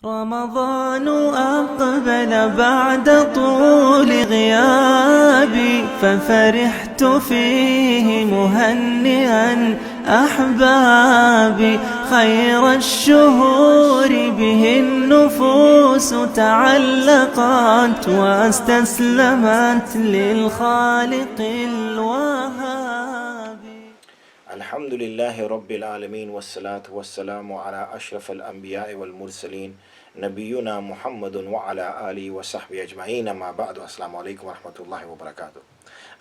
رمضان أقبل بعد طول غيابي ففرحت فيه مهنئا أحبابي خير الشهور به النفوس تعلقت واستسلمت للخالق الوهاب. Alhamdulillah Rabbil Alameen wassalatu wassalamu ala ashraf al-anbiya'i wal mursaleen nabiyuna Muhammadun wa ala alihi wa sahbihi ajma'een amma ba'du. Asslamalaikum wa rahmatullahi wa barakatuh,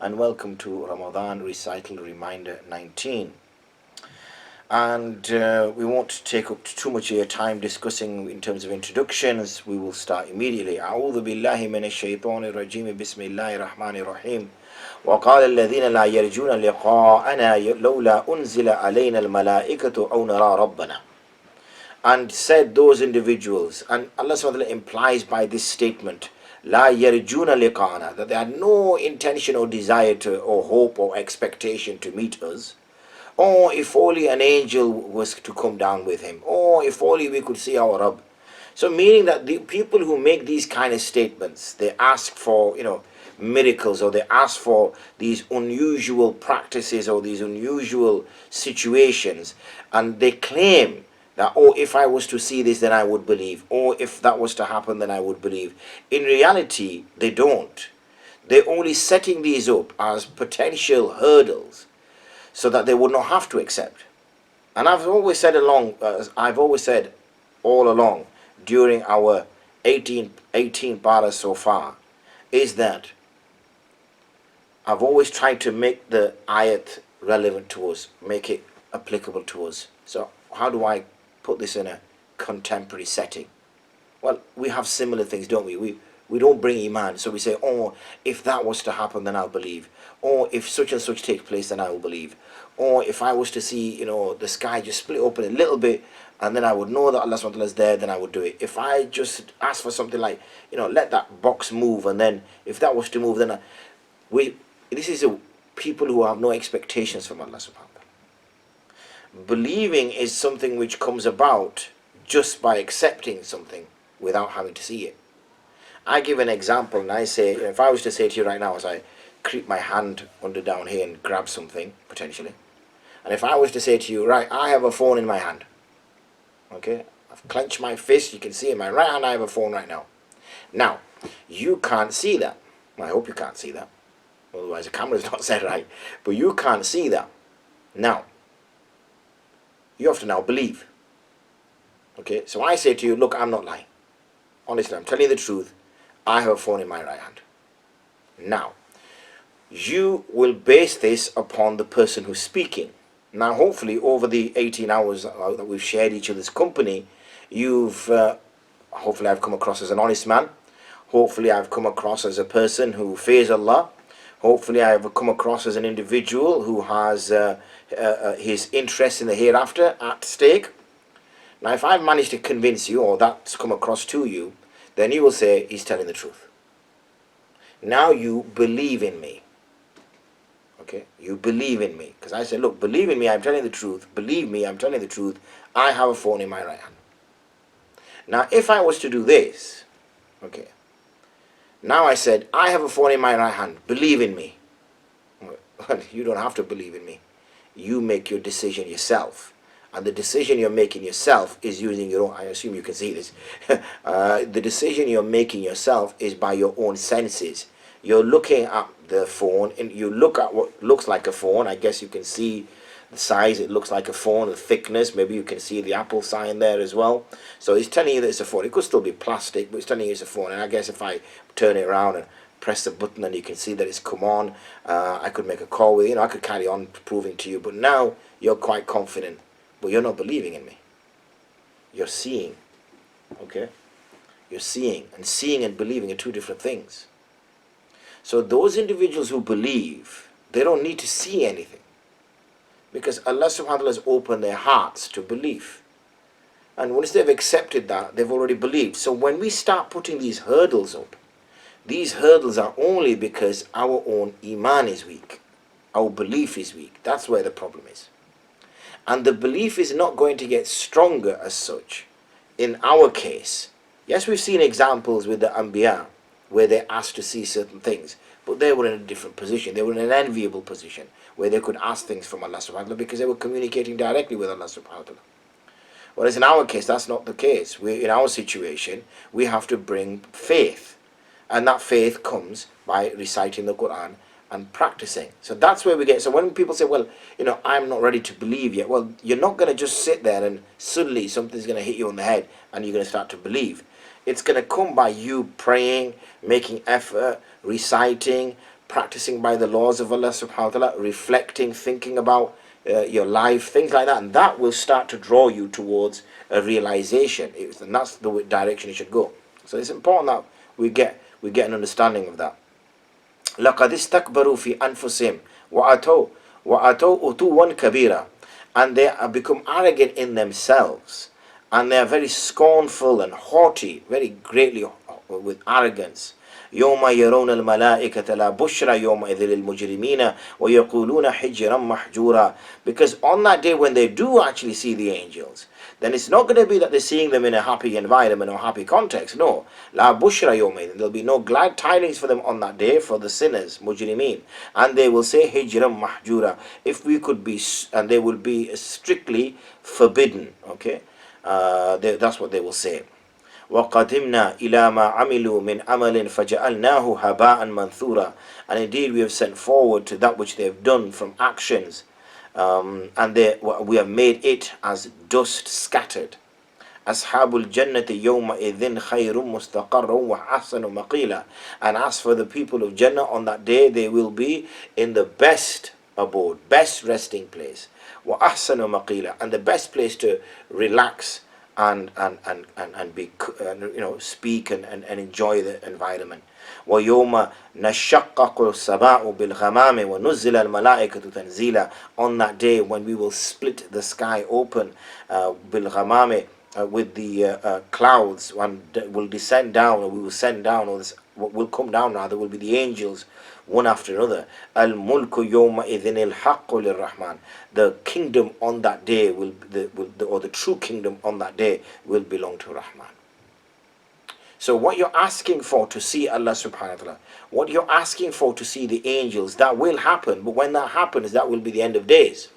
and welcome to Ramadan Recital Reminder 19. And we won't take up too much of your time discussing in terms of introductions. We will start immediately. A'udhu billahi minash shaitanir rajeem. Bismillahir rahmanir rahim. وقال الذين لا يرجون لقاءنا لولا أنزل علينا الملائكة أو نرى ربنا. And said those individuals, and Allah SWT implies by this statement, لا يرجون لقاءنا, that they had no intention or desire to, or hope or expectation to meet us, or if only an angel was to come down with him, or if only we could see our Rabb. So meaning that the people who make these kind of statements, they ask for, miracles, or they ask for these unusual practices or these unusual situations, and they claim that, oh, if I was to see this then I would believe, or if that was to happen then I would believe. In reality they don't. They're only setting these up as potential hurdles so that they would not have to accept. And I've always said all along during our 18 paras so far, is that I've always tried to make the ayat relevant to us, make it applicable to us. So how do I put this in a contemporary setting? Well, we have similar things, don't we? We don't bring iman, so we say, oh, if that was to happen then I'll believe, or if such and such takes place then I will believe, or if I was to see the sky just split open a little bit and then I would know that Allah SWT is there, then I would do it. If I just ask for something like, let that box move, and then if that was to move, then this is people who have no expectations from Allah subhanahu wa ta'ala. Believing is something which comes about just by accepting something without having to see it. I give an example, and I say, if I was to say to you right now, as I creep my hand under down here and grab something, potentially, and if I was to say to you, right, I have a phone in my hand, okay, I've clenched my fist, you can see in my right hand I have a phone right now. Now, you can't see that. I hope you can't see that. Otherwise the camera's not set right. But you can't see that. Now, you have to now believe. Okay, so I say to you, look, I'm not lying. Honestly, I'm telling you the truth. I have a phone in my right hand. Now, you will base this upon the person who's speaking. Now, hopefully, over the 18 hours that we've shared each other's company, hopefully I've come across as an honest man. Hopefully I've come across as a person who fears Allah. Hopefully I have come across as an individual who has his interest in the hereafter at stake. Now, if I've managed to convince you, or that's come across to you, then you will say, he's telling the truth. Now you believe in me. Okay? You believe in me. Because I say, look, believe in me, I'm telling the truth. Believe me, I'm telling the truth. I have a phone in my right hand. Now, if I was to do this, okay, now I said, I have a phone in my right hand. Believe in me. Well, you don't have to believe in me. You make your decision yourself. And the decision you're making yourself is using your own, I assume you can see this. The decision you're making yourself is by your own senses. You're looking at the phone, and you look at what looks like a phone. I guess you can see the size, it looks like a phone, the thickness, maybe you can see the Apple sign there as well. So it's telling you that it's a phone. It could still be plastic, but it's telling you it's a phone. And I guess if I turn it around and press the button, and you can see that it's come on, I could make a call with I could carry on proving to you. But now you're quite confident, but you're not believing in me. You're seeing. Okay? You're seeing, and seeing and believing are two different things. So those individuals who believe, they don't need to see anything, because Allah subhanahu wa ta'ala has opened their hearts to belief. And once they've accepted that, they've already believed. So when we start putting these hurdles up, these hurdles are only because our own iman is weak. Our belief is weak. That's where the problem is. And the belief is not going to get stronger as such, in our case, Yes, we've seen examples with the Anbiya where they're asked to see certain things, but they were in a different position. They were in an enviable position where they could ask things from Allah subhanahu wa ta'ala because they were communicating directly with Allah subhanahu wa ta'ala. Whereas in our case, that's not the case. In our situation, we have to bring faith. And that faith comes by reciting the Qur'an and practicing. So that's where we get. So when people say, well, I'm not ready to believe yet. Well, you're not going to just sit there and suddenly something's going to hit you on the head and you're going to start to believe. It's going to come by you praying, making effort, reciting, practicing by the laws of Allah subhanahu wa ta'ala, reflecting, thinking about your life, things like that. And that will start to draw you towards a realization. And that's the direction you should go. So it's important that we get an understanding of that. لَقَدْ اسْتَكْبَرُوا فِي أَنفُسِهِمْ وَأَتَوْا أُتُوًّا كَبِيرًا. And they have become arrogant in themselves. And they are very scornful and haughty, very greatly with arrogance. يوم يرون الملائكة لا بشرى يومئذ للمجرمين ويقولون حجرا محجورا. Because on that day when they do actually see the angels, then it's not going to be that they're seeing them in a happy environment or happy context. No. لا بشرى يومئذ. There'll be no glad tidings for them on that day, for the sinners, مجرمين. And they will say حجرا محجورا. If we could be, and they will be strictly forbidden. Okay. That's what they will say. وَقَدِمْنَا إِلَى مَا عَمِلُوا مِنْ عَمَلٍ فَجَعَلْنَاهُ هَبَاءً مَنْثُورًا. And indeed we have sent forward to that which they have done from actions, and we have made it as dust scattered. أَصْحَابُ الْجَنَّةِ يَوْمَئِذٍ خَيْرٌ مُسْتَقَرٌّ وَأَحْسَنُ مَقِيلًا. And as for the people of Jannah, on that day they will be in the best abode, best resting place. وَأَحْسَنُ مَقِيلًا. And the best place to relax and be, speak and enjoy the environment. وَيَوْمَ نَشَّقَّقُ السَّمَاءُ بِالْغَمَامِ وَنُزِّلَ الْمَلَائِكَةُ تَنْزِيلًا. On that day when we will split the sky open, بِالْغَمَامِ, with the clouds, and will descend down, or we will send down, or what will come down rather will be the angels, one after another. Al-mulku yawma idhin al-haqqu lir-Rahman. The kingdom on that day the true kingdom on that day will belong to Rahman. So what you're asking for to see Allah subhanahu wa ta'ala, what you're asking for to see the angels, that will happen. But when that happens, that will be the end of days.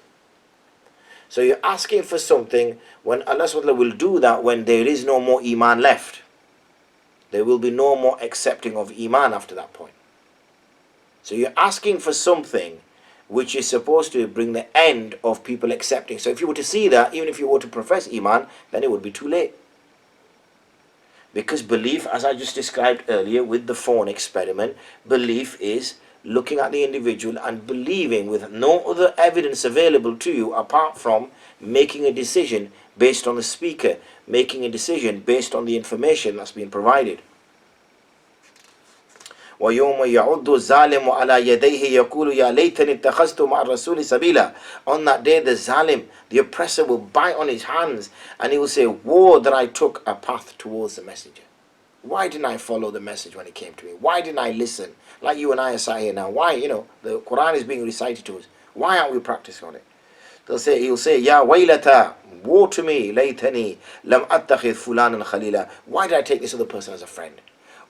So you're asking for something when Allah subhanahu wa ta'ala will do that when there is no more iman left. There will be no more accepting of iman after that point. So you're asking for something which is supposed to bring the end of people accepting. So if you were to see that, even if you were to profess iman, then it would be too late. Because belief, as I just described earlier with the phone experiment, belief is looking at the individual and believing with no other evidence available to you apart from making a decision based on the speaker, making a decision based on the information that's been provided. وَيَوْمَ يَعُضُّ الظَّالِمُ عَلَى يَدَيْهِ يَقُولُ يَا لَيْتَنِي اتَّخَذْتُ مَعَ الرَّسُولِ سَبِيلًا. On that day the zalim, the oppressor, will bite on his hands and he will say, woe that I took a path towards the messenger. Why didn't I follow the message when it came to me? Why didn't I listen? Like you and I are sat here now. Why, the Quran is being recited to us. Why aren't we practicing on it? He'll say, Ya waylata, woe to me, laytani, lam attakhidh fulanan khalila. Why did I take this other person as a friend?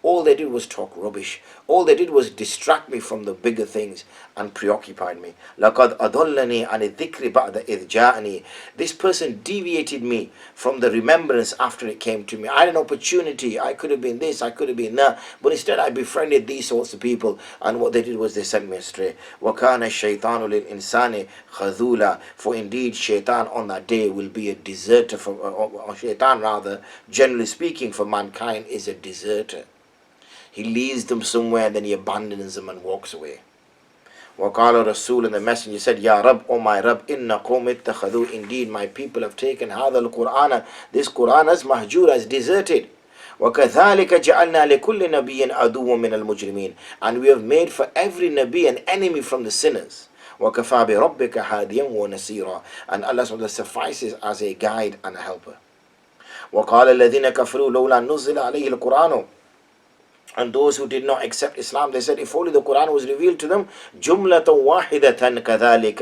All they did was talk rubbish. All they did was distract me from the bigger things and preoccupied me. لَقَدْ أَضَلَّنِي عَنِ الذِّكْرِ بَعْدَ إِذْ جَاءَنِي. This person deviated me from the remembrance after it came to me. I had an opportunity. I could have been this, I could have been that. But instead I befriended these sorts of people, and what they did was they sent me astray. وَكَانَ الشَّيْطَانُ لِلْإِنسَانِ خَذُولًا. For indeed shaitan on that day will be a deserter, or shaitan rather, generally speaking, for mankind is a deserter. He leads them somewhere and then he abandons them and walks away. وَقَالَ Rasul, and the messenger said, Ya Rab, O my Rab, إِنَّ قَوْمِ اتَّخَذُوا. Indeed my people have taken هَذَا الْقُرْآنَ, this Qur'an, as mahjura, as deserted. وَكَذَلِكَ جَعَلْنَا لِكُلِّ نَبِيٍّ عَدُوًّا مِنَ الْمُجْرِمِينَ. And we have made for every Nabi an enemy from the sinners. وَكَفَى بِرَبِّكَ هَادِيًا وَنَصِيرًا. And Allah subhanahu wa ta'ala suffices as a guide and a helper. وَقَالَ الَّذِينَ كَفَرُوا لَوْلَا نُزِّلَ عَلَيْهِ الْقُرْآنُ And those who did not accept Islam, they said, if only the Quran was revealed to them, جُمْلَةً وَاحِدَةً كَذَلِكَ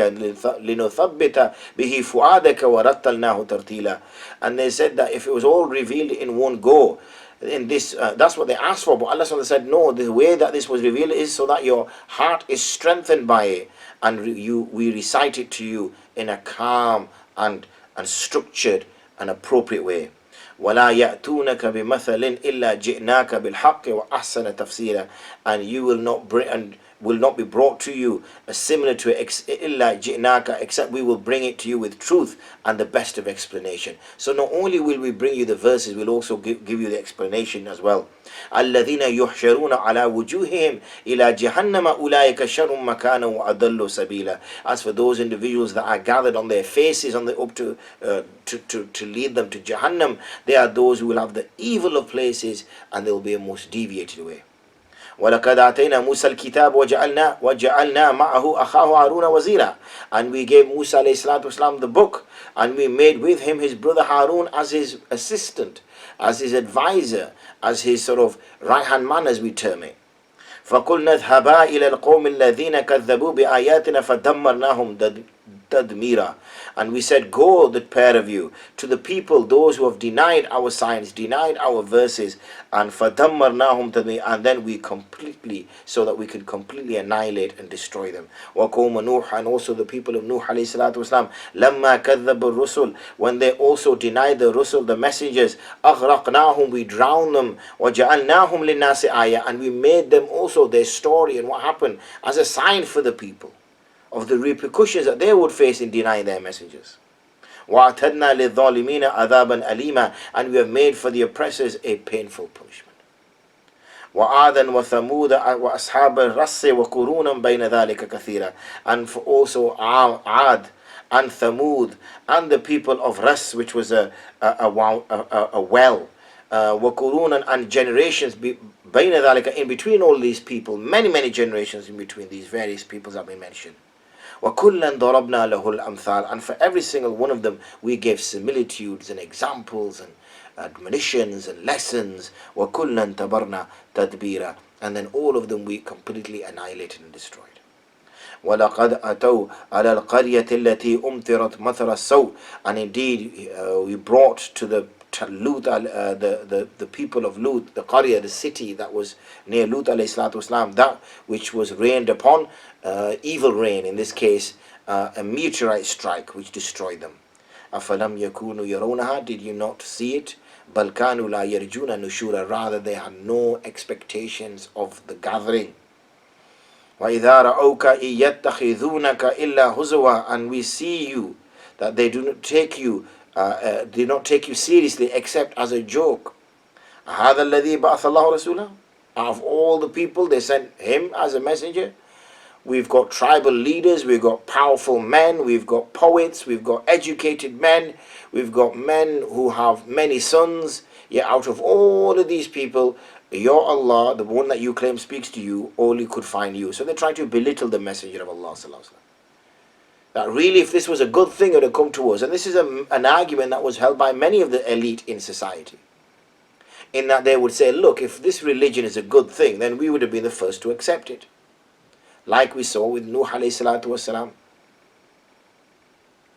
لِنُثَبِّتَ بِهِ فُؤَادَكَ وَرَتَّلْنَاهُ تَرْتِيلًا. And they said that if it was all revealed in one go, in this, that's what they asked for. But Allah said, no, the way that this was revealed is so that your heart is strengthened by it, and we recite it to you in a calm and structured and appropriate way. وَلَا يَأْتُونَكَ بِمَثَلٍ إِلَّا جِئْنَاكَ بِالْحَقِّ وَأَحْسَنَ تَفْسِيرًا. And you will not be brought to you similar to it, إِلَّا جِئْنَاكَ, except we will bring it to you with truth and the best of explanation. So not only will we bring you the verses, we'll also give you the explanation as well. الَّذِينَ يُحْشَرُونَ عَلَى وُجُوهِهِمْ إِلَى جَهَنَّمَ أُولَٰئِكَ شَرٌّ مَكَانًا وَأَضَلُّ سَبِيلًا. As for those individuals that are gathered on their faces on the up to lead them to Jahannam, they are those who will have the evil of places, and they will be a most deviated way. وَلَقَدْ آتَيْنَا مُوسَى الْكِتَابَ وَجَعَلْنَا مَعَهُ أَخَاهُ هَارُونَ وَزِيرًا. And we gave Musa alayhi salatu wasalam the book, and we made with him his brother Harun as his assistant, as his advisor, as his sort of right-hand man, as we term it. فَقُلْنَا اذْهَبَا إِلَى الْقَوْمِ الَّذِينَ كَذَّبُوا بِآيَاتِنَا فَدَمَّرْنَاهُمْ تَدْمِيرًا. And we said, go, the pair of you, to the people, those who have denied our signs, denied our verses, and فَدَمَّرْنَاهُمْ تَدْمِيرًا, and then we completely, so that we can completely annihilate and destroy them. وَقَوْمَ نُوحٍ, and also the people of Nuh alayhi salatu wasalam, لَمَّا كَذَّبُوا الرُّسُلِ, when they also denied the Rusul, the messengers, أَغْرَقْنَاهُمْ, we drowned them, وَجَعَلْنَاهُمْ لِلنَّاسِ آيَةً, and we made them also their story and what happened as a sign for the people of the repercussions that they would face in denying their messengers. وَأَعْتَدْنَا لِلظَّالِمِينَ عَذَابًا أَلِيمًا, and we have made for the oppressors a painful punishment. وَعَادًا وَثَمُودَ وَأَصْحَابَ الرَّسِّ وَقُرُونًا بَيْنَ ذَلِكَ كَثِيرًا, and for also Ad and Thamud and the people of Ras, which was a well, وَقُرُونًا, and generations بَيْنَ ذَلِكَ, in between all these people, many generations in between these various peoples that we mentioned. وَكُلًّا ضَرَبْنَا لَهُ الْأَمْثَالِ, and for every single one of them we gave similitudes and examples and admonitions and lessons. وَكُلًّا تَبَرْنَا تَدْبِيرًا, and then all of them we completely annihilated and destroyed. وَلَقَدْ أَتَوْا عَلَى الْقَرْيَةِ الَّتِي أُمْطِرَتْ مَطَرَ السَّوْءِ, and indeed we brought to the Lut, the people of Lut, the Qarya, the city that was near Lut alayhi salatu wasalam, that which was rained upon, evil rain, in this case a meteorite strike which destroyed them. أَفَلَمْ يَكُونُوا يَرَوْنَهَا, did you not see it? بَلْ كَانُوا لَا يَرْجُونَ نُشُورًا, rather they had no expectations of the gathering. وَإِذَا رَأَوْكَ إِن يَتَّخِذُونَكَ إِلَّا هُزُوًا, and we see you, that they do not take you seriously except as a joke. هَذَا الَّذِي بَعَثَ اللَّهُ رَسُولًا, out of all the people they sent him as a messenger. We've got tribal leaders, we've got powerful men, we've got poets, we've got educated men, we've got men who have many sons, yet out of all of these people, your Allah, the one that you claim speaks to you, only could find you. So they try to belittle the messenger of Allah sallallahu alaihi wasallam. That really, if this was a good thing, it would have come to us. And this is an argument that was held by many of the elite in society, in that they would say, look, if this religion is a good thing, then we would have been the first to accept it. Like we saw with Nuh alayhi salatu wasalam,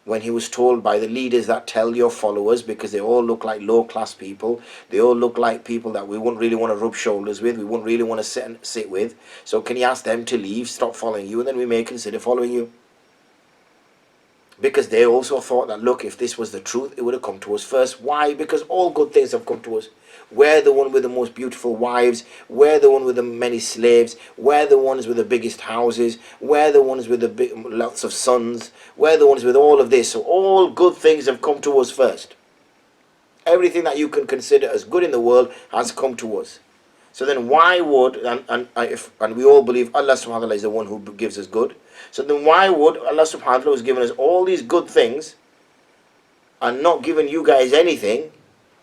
when he was told by the leaders that tell your followers, because they all look like low-class people, they all look like people that we wouldn't really want to rub shoulders with, we wouldn't really want to sit with, so can you ask them to leave, stop following you, and then we may consider following you. Because they also thought that, look, if this was the truth, it would have come to us first. Why? Because all good things have come to us. We're the one with the most beautiful wives. We're the one with the many slaves. We're the ones with the biggest houses. We're the ones with the lots of sons. We're the ones with all of this. So all good things have come to us first. Everything that you can consider as good in the world has come to us. So then why would, and we all believe Allah subhanahu wa ta'ala is the one who gives us good. So then why would Allah subhanahu wa ta'ala, who's given us all these good things and not given you guys anything,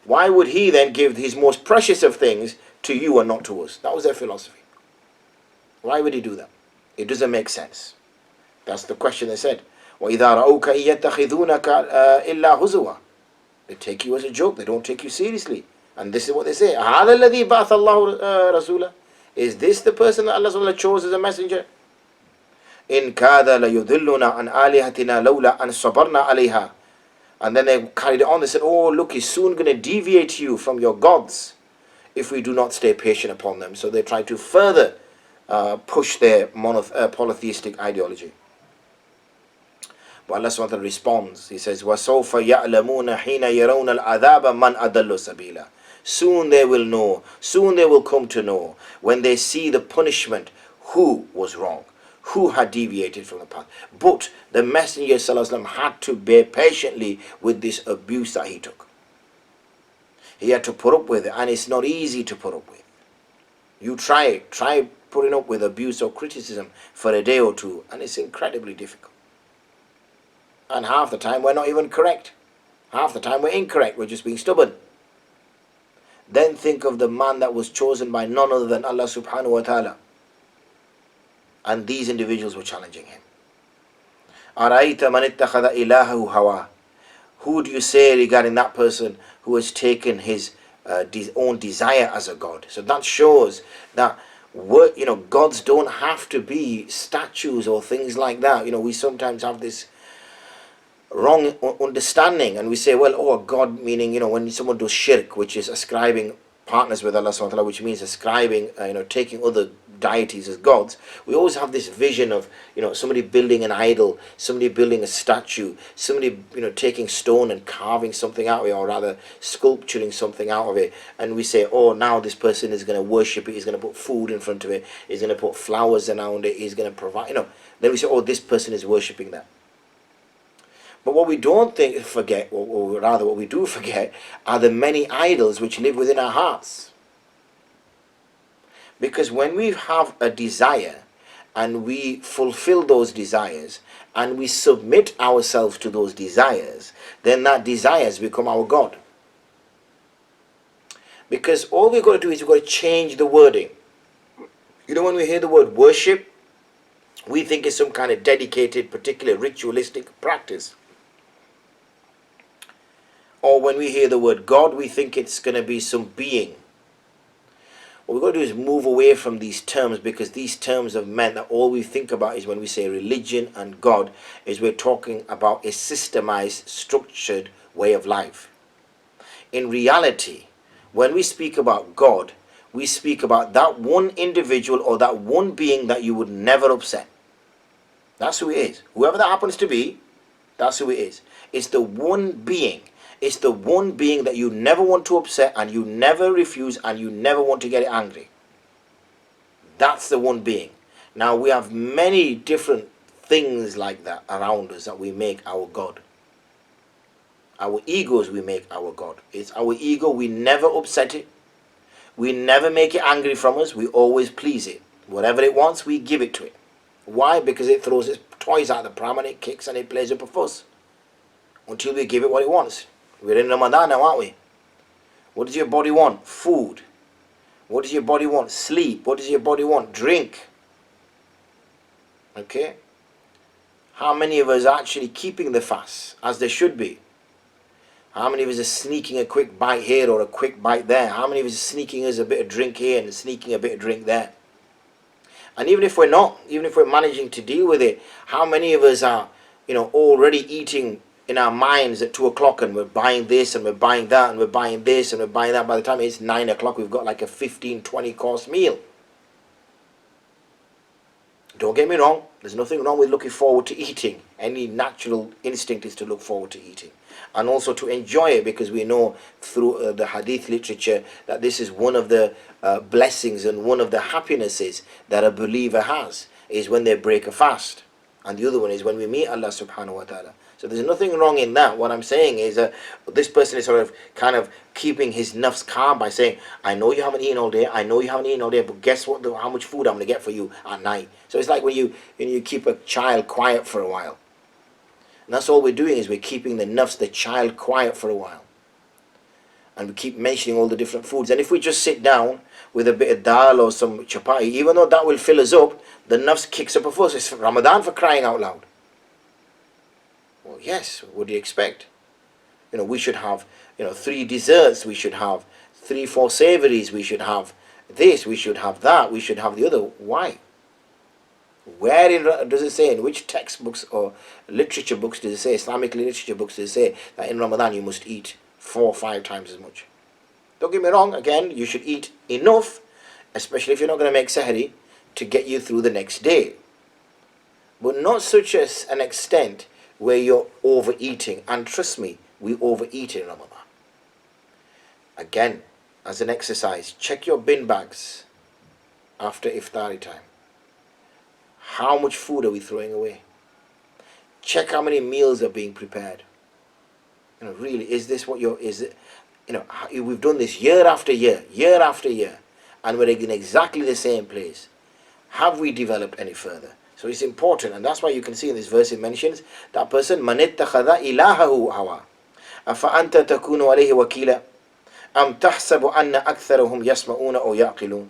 why would he then give his most precious of things to you and not to us? That was their philosophy. Why would he do that? It doesn't make sense. That's the question they said. وَإِذَا رَأَوْكَ إِن يَتَّخِذُونَكَ إِلَّا هُزُوًا, they take you as a joke, they don't take you seriously. And this is what they say, هَذَا الَّذِي بَعَثَ اللَّهُ رَسُولًا, Is this the person that Allah subhanahu wa ta'ala chose as a messenger? In kada la yudilluna an alihatina lawla an sabarna alayha. And then they carried it on. They said, oh, look, he's soon going to deviate you from your gods if we do not stay patient upon them. So they tried to further push their polytheistic ideology. But Allah subhanahu wa ta'ala responds. He says, وَسَوْفَ يَعْلَمُونَ حِينَ يَرَوْنَ الْعَذَابَ مَنْ أَضَلُّ سَبِيلًا. Soon they will know, soon they will come to know, when they see the punishment, who was wrong, who had deviated from the path. But the Messenger ﷺ had to bear patiently with this abuse that he took. He had to put up with it, and it's not easy to put up with. You try putting up with abuse or criticism for a day or two, and it's incredibly difficult. And half the time we're not even correct. Half the time we're incorrect, we're just being stubborn. Then think of the man that was chosen by none other than Allah subhanahu wa ta'ala. And these individuals were challenging him. أَرَأَيْتَ مَنِ اتَّخَذَ إِلَهَهُ هَوَاهُ. Who do you say regarding that person who has taken his own desire as a god? So that shows that gods don't have to be statues or things like that. We sometimes have this wrong understanding, and we say, well, oh, God, meaning, when someone does shirk, which is ascribing partners with Allah subhanahu wa ta'ala, which means ascribing, taking other deities as gods, we always have this vision of, somebody building an idol, somebody building a statue, somebody, taking stone and carving something out of it, or rather sculpturing something out of it, and we say, oh, now this person is going to worship it, he's going to put food in front of it, he's going to put flowers around it, he's going to provide, then we say, oh, this person is worshipping that. But what we don't forget, or rather what we do forget, are the many idols which live within our hearts. Because when we have a desire, and we fulfill those desires, and we submit ourselves to those desires, then that desires become our God. Because all we've got to do is we've got to change the wording. When we hear the word worship, we think it's some kind of dedicated, particular ritualistic practice. Or when we hear the word God, we think it's going to be some being. What we've got to do is move away from these terms, because these terms have meant that all we think about is, when we say religion and God, is we're talking about a systemized, structured way of life. In reality, when we speak about God, we speak about that one individual or that one being that you would never upset. That's who it is. Whoever that happens to be, that's who it is. It's the one being. It's the one being that you never want to upset, and you never refuse, and you never want to get it angry. That's the one being. Now, we have many different things like that around us that we make our God. Our egos we make our God. It's our ego, we never upset it. We never make it angry from us. We always please it. Whatever it wants, we give it to it. Why? Because it throws its toys out of the pram, and it kicks and it plays up a fuss until we give it what it wants. We're in Ramadan now, aren't we? What does your body want? Food. What does your body want? Sleep. What does your body want? Drink. Okay? How many of us are actually keeping the fast as they should be? How many of us are sneaking a quick bite here or a quick bite there? How many of us are sneaking us a bit of drink here and sneaking a bit of drink there? And even if we're not, even if we're managing to deal with it, how many of us are, already eating in our minds at 2 o'clock, and we're buying this and we're buying that and we're buying this and we're buying that? By the time it's 9 o'clock, we've got like a 15-20 course meal. Don't get me wrong, there's nothing wrong with looking forward to eating. Any natural instinct is to look forward to eating, and also to enjoy it, because we know through the hadith literature that this is one of the blessings and one of the happinesses that a believer has, is when they break a fast, and the other one is when we meet Allah subhanahu wa ta'ala. So there's nothing wrong in that. What I'm saying is this person is sort of kind of keeping his nafs calm by saying, I know you haven't eaten all day, I know you haven't eaten all day, but guess what? How much food I'm going to get for you at night. So it's like when you keep a child quiet for a while. And that's all we're doing, is we're keeping the nafs, the child, quiet for a while. And we keep mentioning all the different foods. And if we just sit down with a bit of dal or some chapati, even though that will fill us up, the nafs kicks up a fuss. It's Ramadan, for crying out loud. Well, yes, what do you expect? We should have, 3 desserts, we should have 3-4 savories, we should have, this, we should have that, we should have the other. Why? Where does it say, in which textbooks or literature books does it say, Islamic literature books does it say that in Ramadan you must eat 4 or 5 times as much? Don't get me wrong, again, you should eat enough, especially if you're not going to make sahri, to get you through the next day. But not such as an extent where you're overeating. And trust me, we overeat in Ramadan. Again, as an exercise, check your bin bags after iftari time. How much food are we throwing away? Check how many meals are being prepared. Really, is this what is it? We've done this year after year, and we're in exactly the same place. Have we developed any further? So it's important, and that's why you can see in this verse it mentions that person, man ittakhadha ilahahu hawa afa anta takunu alayhi wakila am tahsabu anna aktharahum yasma'una aw yaqilun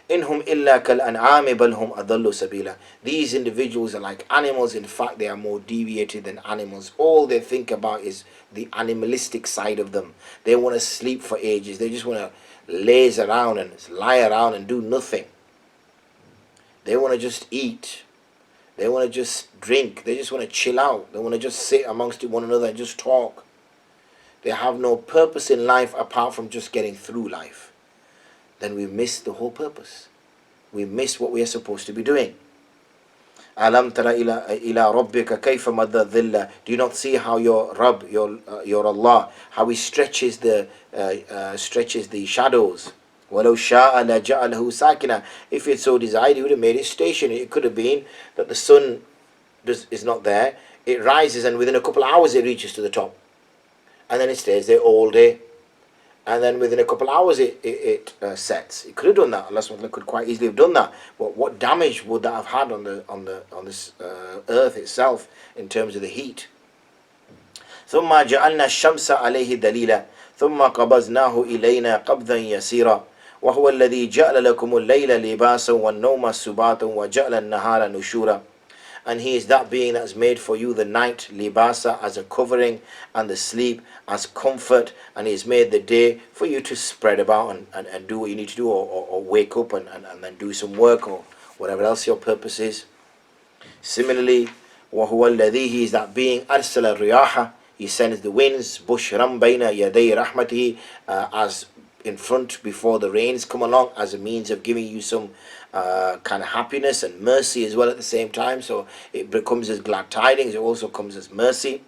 inhum illa kal an'ami bal hum adallu sabila. These individuals are like animals. In fact, they are more deviated than animals. All they think about is the animalistic side of them. They want to sleep for ages. They just want to laze around and lie around and do nothing. They want to just eat. They want to just drink. They just want to chill out. They want to just sit amongst one another and just talk. They have no purpose in life apart from just getting through life. Then we miss the whole purpose. We miss what we are supposed to be doing. Alam tara ila rabbika kayfa madda dhilla. Do you not see how your Rabb, your Allah, how He stretches the shadows? وَلَوْ شَاءَ لَجَعَلَهُ سَاكِنًا. If it so desired, He would have made it stationary. It could have been that the sun is not there. It rises and within a couple of hours it reaches to the top. And then it stays there all day. And then within a couple of hours it sets. It could have done that. Allah SWT could quite easily have done that. But what damage would that have had on this earth itself in terms of the heat? ثُمَّ جَعَلْنَا الشَّمْسَ عَلَيْهِ دَلِيلًا ثُمَّ قَبَضْنَاهُ إِلَيْنَا قَبْضًا يَسِيرًا وهو الذي جعل لكم الليل لباسا والنوم سباتا وجعل النهار نشورا. And He is that being that has made for you the night libasa as a covering and the sleep as comfort, and He has made the day for you to spread about and do what you need to do, or wake up and then do some work or whatever else your purpose is. Similarly, وهو الذي, He is that being أرسل الرياح, He sends the winds بشرا بين يدي رحمته, as in front before the rains come along, as a means of giving you some kind of happiness and mercy as well at the same time. So it becomes as glad tidings, it also comes as mercy.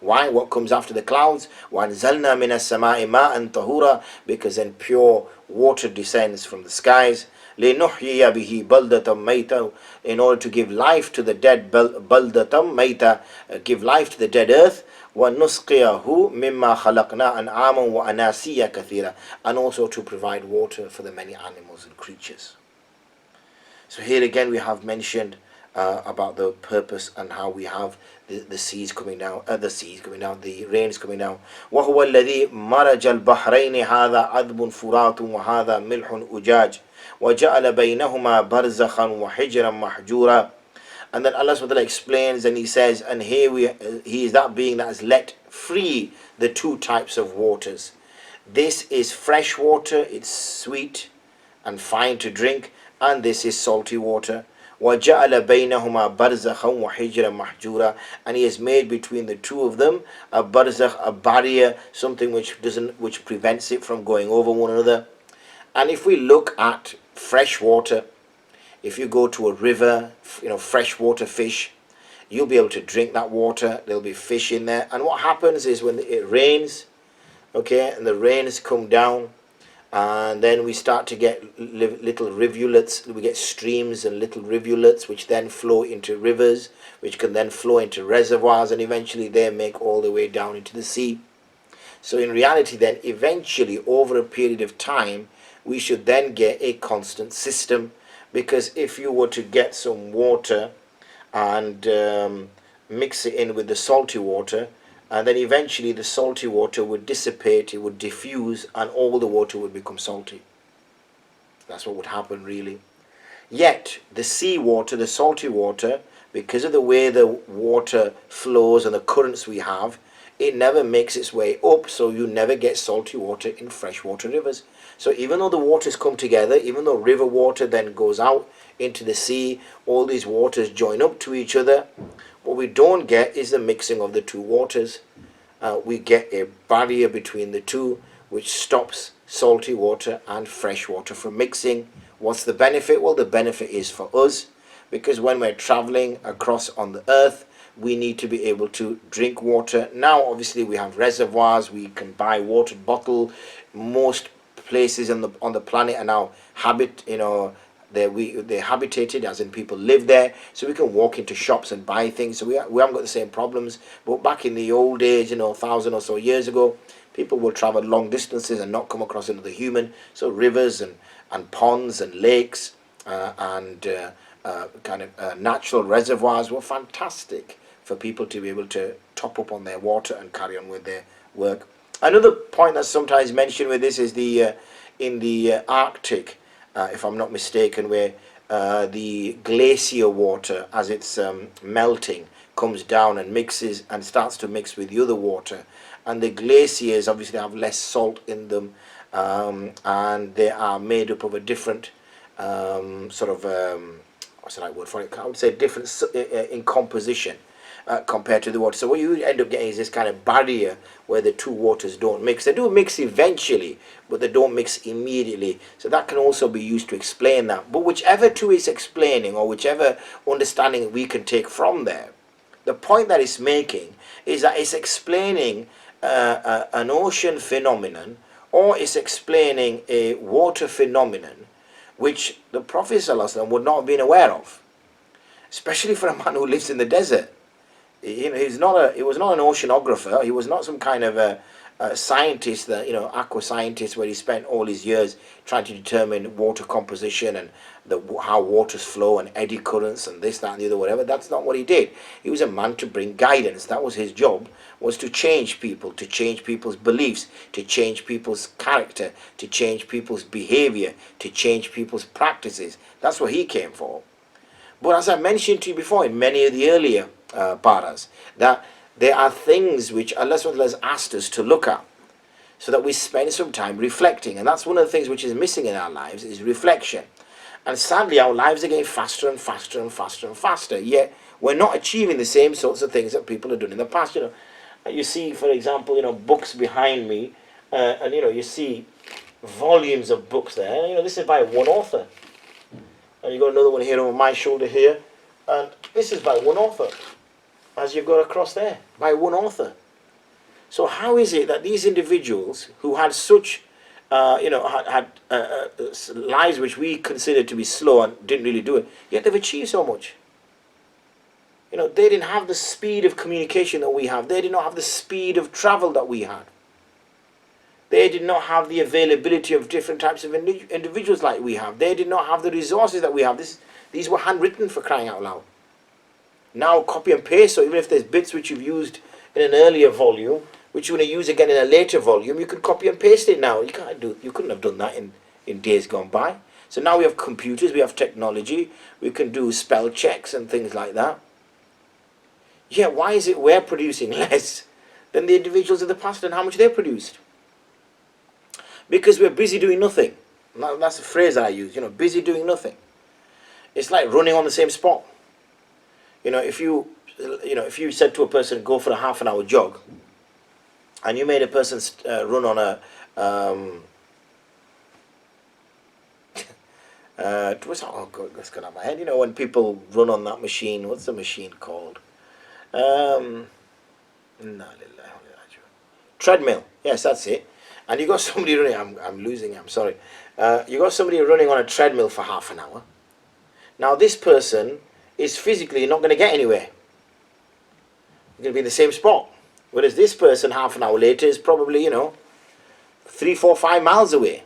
Why? What comes after the clouds? وَأَنزَلْنَا مِنَ السَّمَاءِ مَاءً طَهُورًا. Because then pure water descends from the skies. لِنُحْيِيَ بِهِ بَلْدَةً مَيْتًا. In order to give life to the dead, بَلْدَةً مَيْتًا, give life to the dead earth. وَنُسْقِيَهُ مِمَّا خَلَقْنَا أَنْعَامًا وَأَنَاسِيَّ كَثِيرًا. And also to provide water for the many animals and creatures. So here again we have mentioned about the purpose and how we have the seas coming down, the rains coming down. وَهُوَ الَّذِي مَرَجَ الْبَحْرَيْنِ هَذَا عَذْبٌ فُرَاتٌ وَهَذَا مِلْحٌ أُجَاجٌ وَجَعَلَ بَيْنَهُمَا بَرْزَخًا وَحِجْرًا مَحْجُورًا. And then Allah SWT explains and He says, and here He is that being that has let free the two types of waters. This is fresh water, it's sweet and fine to drink, and this is salty water. وَجَعَلَ بَيْنَهُمَا بَرْزَخًا وَحِجْرًا مَحْجُورًا. And He has made between the two of them a barzakh, a barrier, something which prevents it from going over one another. And if we look at fresh water, if you go to a river, freshwater fish, you'll be able to drink that water. There'll be fish in there. And what happens is when it rains, and the rains come down, and then we start to get little rivulets. We get streams and little rivulets which then flow into rivers, which can then flow into reservoirs, and eventually they make all the way down into the sea. So in reality then, eventually over a period of time, we should then get a constant system. Because if you were to get some water and mix it in with the salty water, and then eventually the salty water would dissipate, it would diffuse, and all the water would become salty. That's what would happen really. Yet the sea water, the salty water, because of the way the water flows and the currents we have, it never makes its way up, so you never get salty water in freshwater rivers. So even though the waters come together, even though river water then goes out into the sea, all these waters join up to each other, what we don't get is the mixing of the two waters. We get a barrier between the two, which stops salty water and fresh water from mixing. What's the benefit? Well, the benefit is for us, because when we're traveling across on the earth, we need to be able to drink water. Now, obviously, we have reservoirs. We can buy water bottle. Most places on the planet are now they're habitated, as in people live there, so we can walk into shops and buy things. So we haven't got the same problems. But back in the old days, 1,000 or so years ago, people will travel long distances and not come across another human. So rivers and ponds and lakes natural reservoirs were fantastic for people to be able to top up on their water and carry on with their work. Another point that's sometimes mentioned with this is in the Arctic, if I'm not mistaken, where the glacier water, as it's melting, comes down and mixes and starts to mix with the other water. And the glaciers obviously have less salt in them, and they are made up of a different what's the right word for it? I would say different in composition compared to the water. So what you end up getting is this kind of barrier where the two waters don't mix. They do mix eventually, but they don't mix immediately. So that can also be used to explain that. But whichever two is explaining, or whichever understanding we can take from there, the point that it's making is that it's explaining an ocean phenomenon, or it's explaining a water phenomenon which the Prophet ﷺ would not have been aware of, especially for a man who lives in the desert. He was not an oceanographer. He was not some kind of a scientist, aqua scientist, where he spent all his years trying to determine water composition and how waters flow and eddy currents and this, that, and the other, whatever. That's not what he did. He was a man to bring guidance. That was his job, was to change people, to change people's beliefs, to change people's character, to change people's behavior, to change people's practices. That's what he came for. But as I mentioned to you before in many of the earlier paras, that there are things which Allah SWT has asked us to look at, so that we spend some time reflecting. And that's one of the things which is missing in our lives, is reflection. And sadly, our lives are getting faster and faster and faster and faster, yet we're not achieving the same sorts of things that people have done in the past. You see, for example, books behind me, and you see volumes of books there. This is by one author, and you got another one here over my shoulder here, and this is by one author, as you've got across there, by one author. So how is it that these individuals who had such had lives which we consider to be slow and didn't really do it, yet they've achieved so much? They didn't have the speed of communication that we have. They did not have the speed of travel that we had. They did not have the availability of different types of individuals like we have. They did not have the resources that we have. These were handwritten, for crying out loud. Now copy and paste, so even if there's bits which you've used in an earlier volume, which you want to use again in a later volume, you can copy and paste it now. You couldn't have done that in days gone by. So now we have computers, we have technology, we can do spell checks and things like that. Yeah, why is it we're producing less than the individuals of the past and how much they produced? Because we're busy doing nothing. That's the phrase that I use, busy doing nothing. It's like running on the same spot. If you said to a person, go for a half an hour jog, and you made a person run on a oh God, that's gone out of my head. When people run on that machine, what's the machine called? Treadmill. Yes, that's it. And you got somebody running. I'm losing it. I'm sorry. You got somebody running on a treadmill for half an hour. Now this person is physically not going to get anywhere. You're going to be in the same spot. Whereas this person, half an hour later, is probably 3, 4, 5 miles away.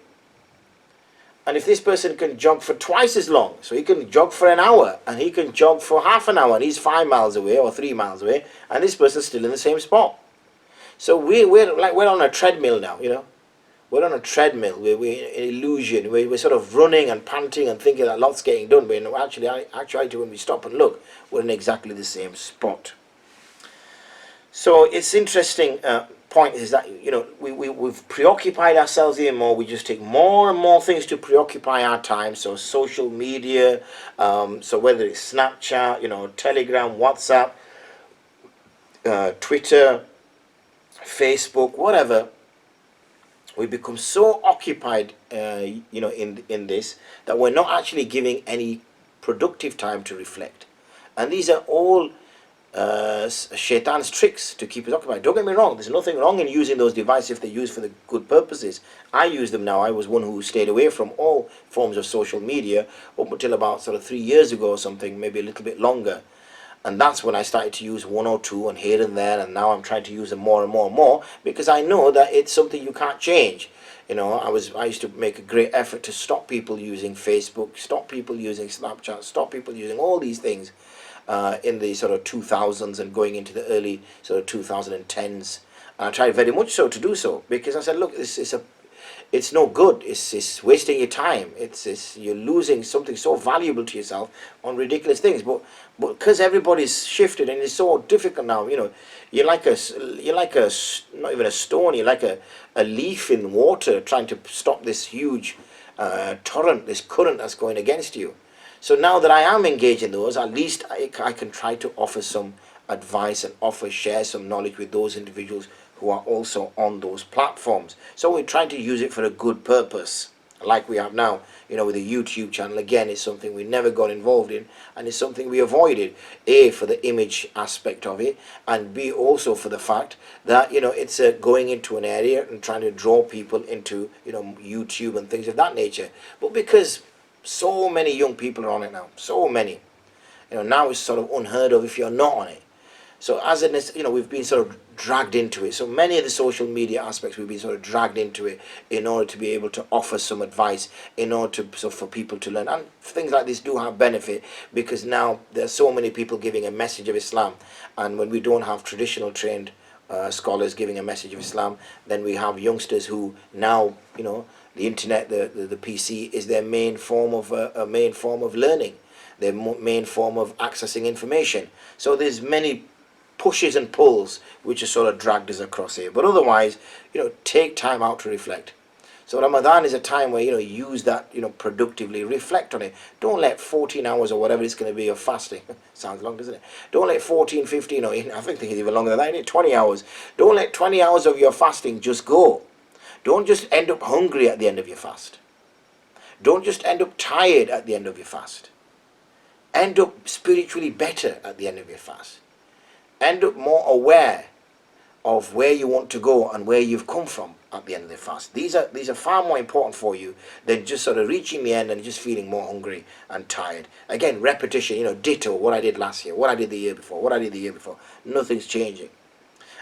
And if this person can jog for twice as long, so he can jog for an hour, and he can jog for half an hour, and he's 5 miles away or 3 miles away, and this person's still in the same spot. So we're on a treadmill now, We're on a treadmill. We're in illusion. We're sort of running and panting and thinking that lots getting done, but actually when we stop and look, we're in exactly the same spot. So it's interesting. Point is that we've preoccupied ourselves even more. We just take more and more things to preoccupy our time. So social media, so whether it's Snapchat, Telegram, WhatsApp, Twitter, Facebook, whatever, we become so occupied in this that we're not actually giving any productive time to reflect. And these are all shaitan's tricks to keep us occupied. Don't get me wrong, there's nothing wrong in using those devices if they're used for the good purposes. I use them now. I was one who stayed away from all forms of social media up until about sort of 3 years ago or something, maybe a little bit longer. And that's when I started to use one or two and here and there, and now I'm trying to use them more and more and more, because I know that it's something you can't change. I used to make a great effort to stop people using Facebook, stop people using Snapchat, stop people using all these things in the sort of 2000s and going into the early sort of 2010s. And I tried very much so to do so, because I said, look, it's no good. It's wasting your time. You're losing something so valuable to yourself on ridiculous things. But because everybody's shifted and it's so difficult now, you're like a not even a stone. You're like a leaf in water trying to stop this huge torrent, this current that's going against you. So now that I am engaged in those, at least I can try to offer some advice and share some knowledge with those individuals who are also on those platforms. So we're trying to use it for a good purpose, like we have now, with the YouTube channel. Again, it's something we never got involved in, and it's something we avoided, A, for the image aspect of it, and B, also for the fact that, it's going into an area and trying to draw people into, YouTube and things of that nature. But because so many young people are on it now, so many, now it's sort of unheard of if you're not on it. So as it is, we've been sort of dragged into it. So many of the social media aspects, we've been sort of dragged into it in order to be able to offer some advice, in order for people to learn. And things like this do have benefit, because now there's so many people giving a message of Islam. And when we don't have traditional trained scholars giving a message of Islam, then we have youngsters who now, the internet, the PC is their main form of learning, their main form of accessing information. So there's many pushes and pulls which are sort of dragged us across here. But otherwise, take time out to reflect. So Ramadan is a time where, use that, productively, reflect on it. Don't let 14 hours or whatever it's going to be of fasting. Sounds long, doesn't it? Don't let 14, 15, or I think it's even longer than that, 20 hours. Don't let 20 hours of your fasting just go. Don't just end up hungry at the end of your fast. Don't just end up tired at the end of your fast. End up spiritually better at the end of your fast. End up more aware of where you want to go and where you've come from at the end of the fast. These are far more important for you than just sort of reaching the end and just feeling more hungry and tired. Again, repetition, ditto what I did last year, what I did the year before, what I did the year before. Nothing's changing.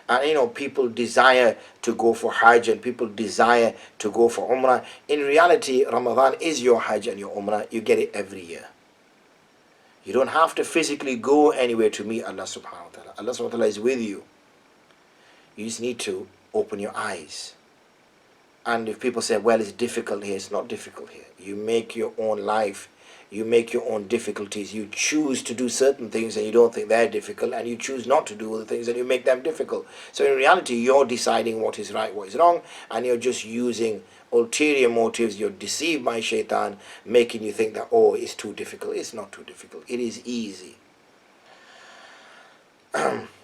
And people desire to go for Hajj, and people desire to go for Umrah. In reality, Ramadan is your Hajj and your Umrah. You get it every year. You don't have to physically go anywhere to meet Allah subhanahu wa ta'ala. Allah subhanahu wa ta'ala is with you. You just need to open your eyes. And if people say, well, it's difficult here, it's not difficult here. You make your own life. You make your own difficulties. You choose to do certain things and you don't think they're difficult, and you choose not to do the things and you make them difficult. So in reality, you're deciding what is right, what is wrong, and you're just using ulterior motives. You're deceived by shaitan, making you think that, oh, it's too difficult. It's not too difficult. It is easy.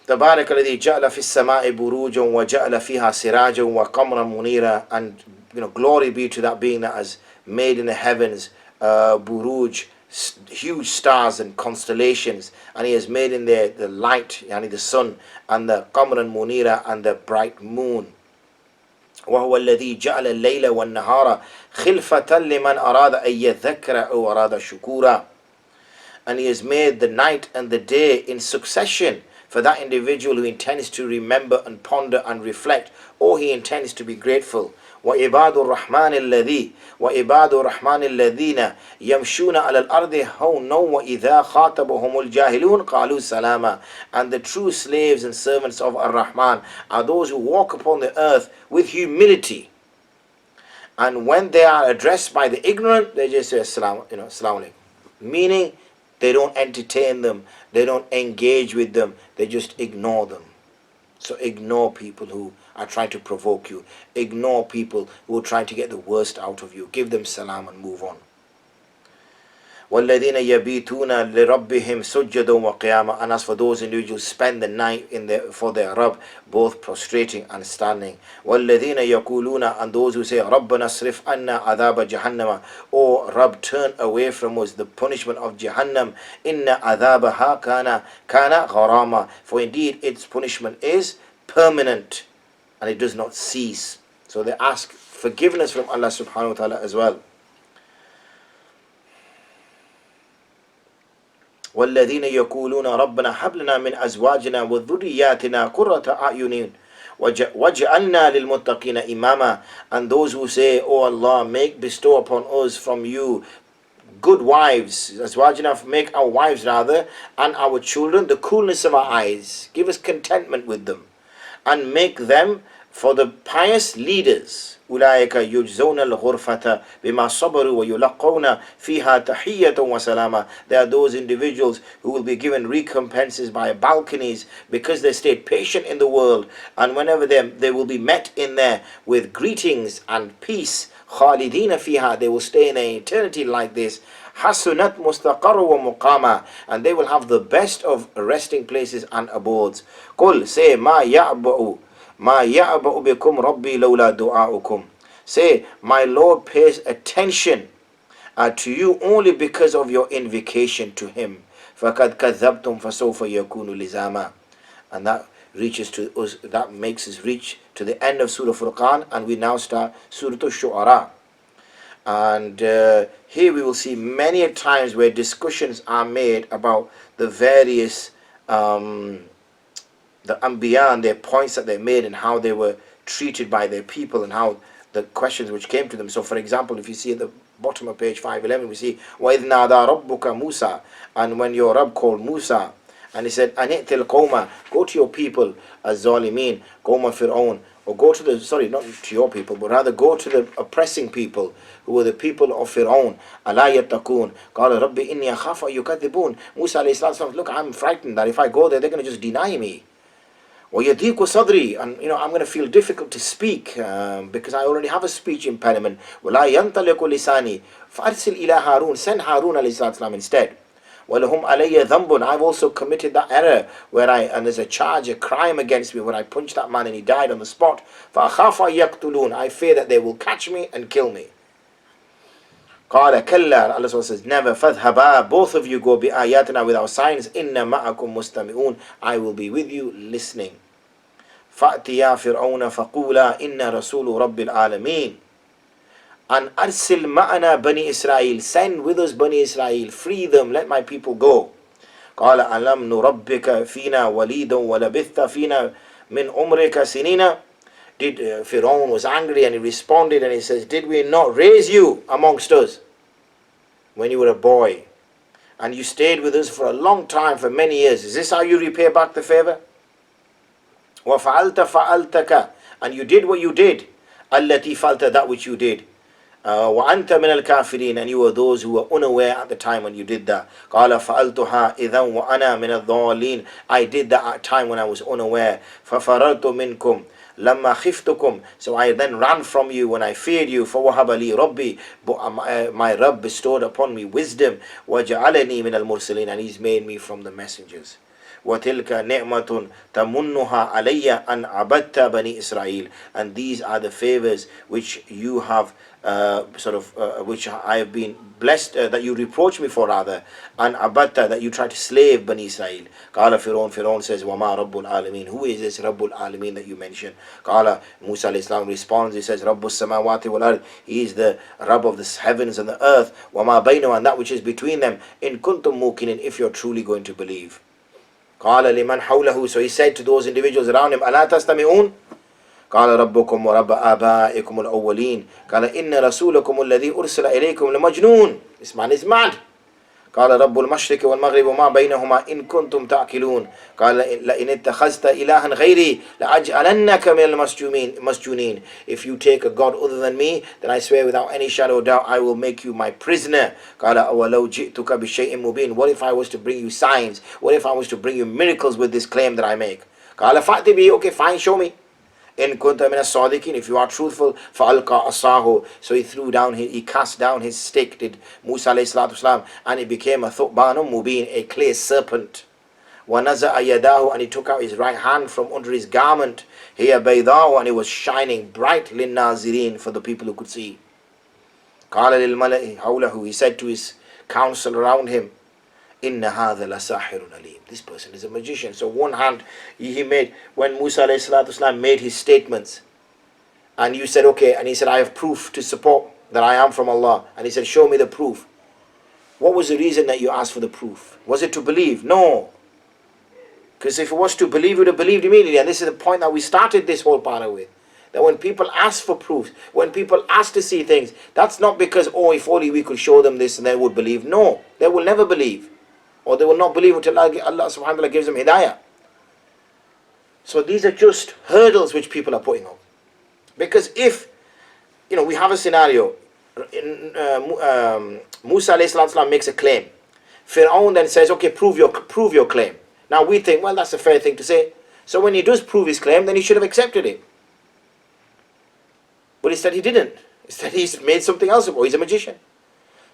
تبارك الذي جعل في السماء بروجا وجعل فيها سراجا وقمرا منيرا. And glory be to that being that has made in the heavens buruj, huge stars and constellations, and he has made in there the light, yani the sun, and the qamran munira, and the bright moon. وهو الذي جعل الليل والنهار خلفة لمن أراد أن يذكر أو أراد شكورا. And he has made the night and the day in succession for that individual who intends to remember and ponder and reflect, or he intends to be grateful. وعباد الرحمن الذين يمشون على الأرض هونا وإذا خاطبهم الجاهلون قالوا سلاما. And the true slaves and servants of Ar-Rahman are those who walk upon the earth with humility, and when they are addressed by the ignorant, they just say Asslamalaikum, meaning they don't entertain them, they don't engage with them, they just ignore them. So ignore people who are trying to provoke you. Ignore people who are trying to get the worst out of you. Give them salam and move on. وَالَّذِينَ يَبِيتُونَ لِرَبِّهِمْ سُجَّدًا وَقِيَامًا. And as for those individuals spend the night for their Rabb, both prostrating and standing. وَالَّذِينَ يَقُولُونَ. And those who say, رَبَّنَا اصْرِفْ عَنَّا عَذَابَ جَهَنَّمَ. O Rabb, turn away from us the punishment of Jahannam. إِنَّ عَذَابَهَا كَانَ غَرَامًا. For indeed its punishment is permanent and it does not cease. So they ask forgiveness from Allah subhanahu wa ta'ala as well. وَالَّذِينَ يَقُولُونَ رَبَّنَا هَبْ لَنَا مِنْ أَزْوَاجِنَا وَذُرِّيَّاتِنَا قُرَّةَ أَعْيُنٍ وَاجْعَلْنَا لِلْمُتَّقِينَ إِمَامًا. And those who say, O Allah, bestow upon us from you good wives, azwajina, make our wives rather, and our children the coolness of our eyes. Give us contentment with them, and make them for the pious leaders. أولئك يجزون الغرفة بما صبروا ويلقون فيها تحية وسلاما. They are those individuals who will be given recompenses by balconies because they stayed patient in the world, and whenever they will be met in there with greetings and peace. خالدين فيها. They will stay in an eternity like this. حسنت مستقر ومقامة. And they will have the best of resting places and abodes. قل, say, ما يعبأ بكم ربي لولا دعاؤكم. Say, my Lord pays attention to you only because of your invocation to him. فَقَدْ كَذَّبْتُمْ فَسَوْفَ يَكُونُ لِزَامًا. And that reaches to us, that makes us reach to the end of Surah Furqan, and we now start Surah Shu'ara. And here we will see many times where discussions are made about the various the Anbiya and their points that they made and how they were treated by their people and how the questions which came to them. So for example, if you see at the bottom of page 511, we see وَإِذْ نَادَى رَبُّكَ Musa. And when your Rabb called Musa, and he said, أَنِئْتِ الْقَوْمَ, go to your people, الظَّالِمِينَ, قَوْمَ فِرْعَوْنَ, or go to the, sorry, not to your people, but rather go to the oppressing people, who were the people of Fir'aun. أَلَا يَتَّقُونَ قَالَ رَبِّ إِنِّي أَخَافُ أَن يُكَذِّبُونَ. Musa alayhi salam, look, I'm frightened that if I go there, they're going to just deny me. وَيَضِيقُ صَدْرِي. And I'm going to feel difficult to speak because I already have a speech impediment. وَلَا يَنْطَلِقُ لِسَانِي فَأَرْسِلْ إِلَى هَارُونَ. Send Harun alayhi salam instead. وَلَهُمْ عَلَيَّ ذَنْبٌ. I've also committed that error and there's a charge, a crime against me when I punched that man and he died on the spot. فَأَخَافَ أَن يَقْتُلُونَ. I fear that they will catch me and kill me. قَالَ كَلَّا. Allah says, never. فَاذْهَبَا. Both of you go بِآيَاتِنَا, with our signs. إِنَّ مَعَكُمْ مُسْتَمِعُونَ. I will be with you listening. فَأْتِيَا فِرْعَوْنَ فَقُولَا إِنَّ رَسُولُ رَبِّ الْعَالَمِينَ. And أَرْسِلْ مَعَنَا بَنِي إِسْرَائِيل. Send with us Bani Israel. Free them. Let my people go. قَالَ أَلَمْ نُرَبِّكَ فِينَا وَلِيدًا وَلَبِثْتَ فِينَا مِنْ عُمْرِكَ سِنِينَ. Pharaoh was angry and he responded and he says, did we not raise you amongst us when you were a boy? And you stayed with us for a long time, for many years. Is this how you repay back the favor? وَفَعَلْتَ فَعَلْتَكَ. And you did what you did. الَّتِي فَعَلْتَ. That which you did. وَأَنْتَ مِنَ الْكَافِرِينَ. And you were those who were unaware at the time when you did that. قَالَ فَعَلْتُهَا إِذًا وَأَنَا مِنَ الضَّالِينَ. I did that at a time when I was unaware. فَفَرَرْتُ مِنْكُمْ لَمَّا خِفْتُكُمْ. So I then ran from you when I feared you. فَوَهَبَ لِي رَبِّي. But my Rabb bestowed upon me wisdom. وَجَعَلَنِي مِنَ الْمُرْسَلِينَ. And he's made me from the messengers. وَتِلْكَ نِعْمَةٌ تَمُنُّهَا عَلَيَّ أَنْ عَبَدْتَ بَنِي إِسْرَائِيل. And these are the favors which you have which I have been blessed, that you reproach me for rather, and abatta, that you try to slave Bani Israel. Qala Fir'aun says, وَمَا رَبُّ الْعَالَمِينَ. Who is this Rabbul Alameen that you mention? Qala, Musa alayhi salam responds, he says, Rabbus samawati wal ard. He is the Rabb of the heavens and the earth. وَمَا بَيْنَهُ. And that which is between them. In kuntum mukinin. If you're truly going to believe. Qala liman hawlahu. So he said to those individuals around him, أَلَا تَسْتَمِعُونَ. قال ربكم ورب آبائكم الأولين قال إن رسولكم الذي أرسل إليكم لمجنون. This man is mad. قال رب المشرق والمغرب وما بينهما إن كنتم تعقلون. قال لئن اتخذت إلها غيري لأجعلنك من المسجونين. If you take a God other than me, then I swear without any shadow of doubt I will make you my prisoner. قال أولو جئتك بشيء مبين. What if I was to bring you signs? What if I was to bring you miracles with this claim that I make? قال فأت به, okay, fine, show me. إن كنت من الصادقين, if you are truthful. فألقى عصاه, so he cast down his stick, did Musa alayhi salatu wasalam, and it became a thu'banun mubin, a clay serpent. وَنَزَعَ يَدَاهُ, and he took out his right hand from under his garment. هِيَ بَيْضَاءُ, and it was shining bright, لِلنَّاظِرِينَ, for the people who could see. قَالَ لِلْمَلَئِ حَوْلَهُ, he said to his council around him, إِنَّ هَذَا لَسَاحِرٌ عَلِيمٌ, this person is a magician. So one hand he made, when Musa alayhi salatu wasalam made his statements, and you said okay, and he said I have proof to support that I am from Allah, and he said show me the proof. What was the reason that you asked for the proof? Was it to believe? No. Because if it was to believe, you would have believed immediately. And this is the point that we started this whole para with. That when people ask for proofs, when people ask to see things, that's not because, oh, if only we could show them this and they would believe. No, they will never believe. Or they will not believe until Allah subhanahu wa ta'ala gives them hidayah. So these are just hurdles which people are putting up. Because if, we have a scenario, Musa alayhi salatu makes a claim. Fir'aun then says, okay, prove your claim. Now we think, well, that's a fair thing to say. So when he does prove his claim, then he should have accepted it. But instead he didn't. Instead he's made something else up, or he's a magician.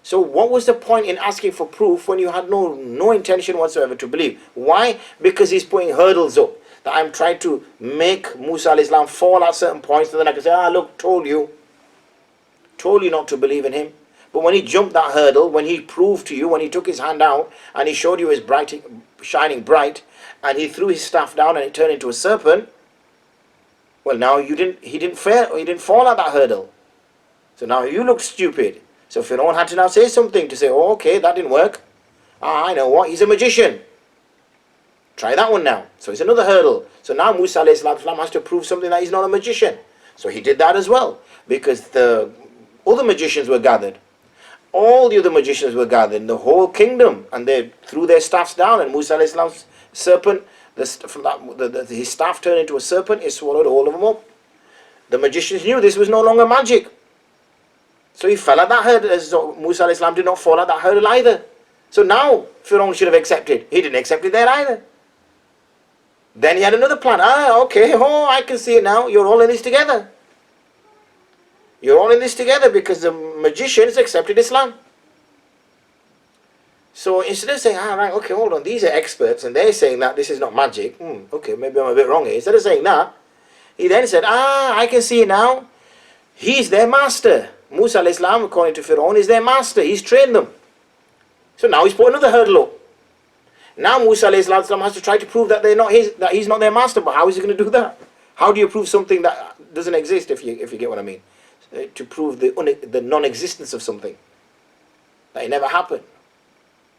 So what was the point in asking for proof when you had no intention whatsoever to believe? Why? Because he's putting hurdles up. That I'm trying to make Musa alayhi salam fall at certain points, and then I can say, look, told you not to believe in him. But when he jumped that hurdle, when he proved to you, when he took his hand out and he showed you his shining bright, and he threw his staff down and it turned into a serpent, well, now he didn't fall at that hurdle. So now you look stupid. So Fir'aun had to now say something to say, oh, okay, that didn't work. I know what, he's a magician. Try that one now. So it's another hurdle. So now Musa alayhi salatu has to prove something that he's not a magician. So he did that as well, because the other magicians were gathered. All the other magicians were gathered in the whole kingdom, and they threw their staffs down, and Musa alayhi salam's serpent, his staff turned into a serpent, it swallowed all of them up. The magicians knew this was no longer magic. So he fell at that hurdle. So Musa alayhi salam did not fall at that hurdle either. So now Fir'aun should have accepted. He didn't accept it there either. Then he had another plan. Okay, I can see it now. You're all in this together. You're all in this together because the magicians accepted Islam. So instead of saying, right, okay, hold on, these are experts and they're saying that this is not magic. Okay, maybe I'm a bit wrong here. Instead of saying that, he then said, I can see it now. He's their master. Musa alayhi salam, according to Fir'aun, is their master. He's trained them. So now he's put another hurdle up. Now Musa alayhi salam has to try to prove that that he's not their master. But how is he going to do that? How do you prove something that doesn't exist, if you get what I mean? To prove the non-existence of something. That it never happened.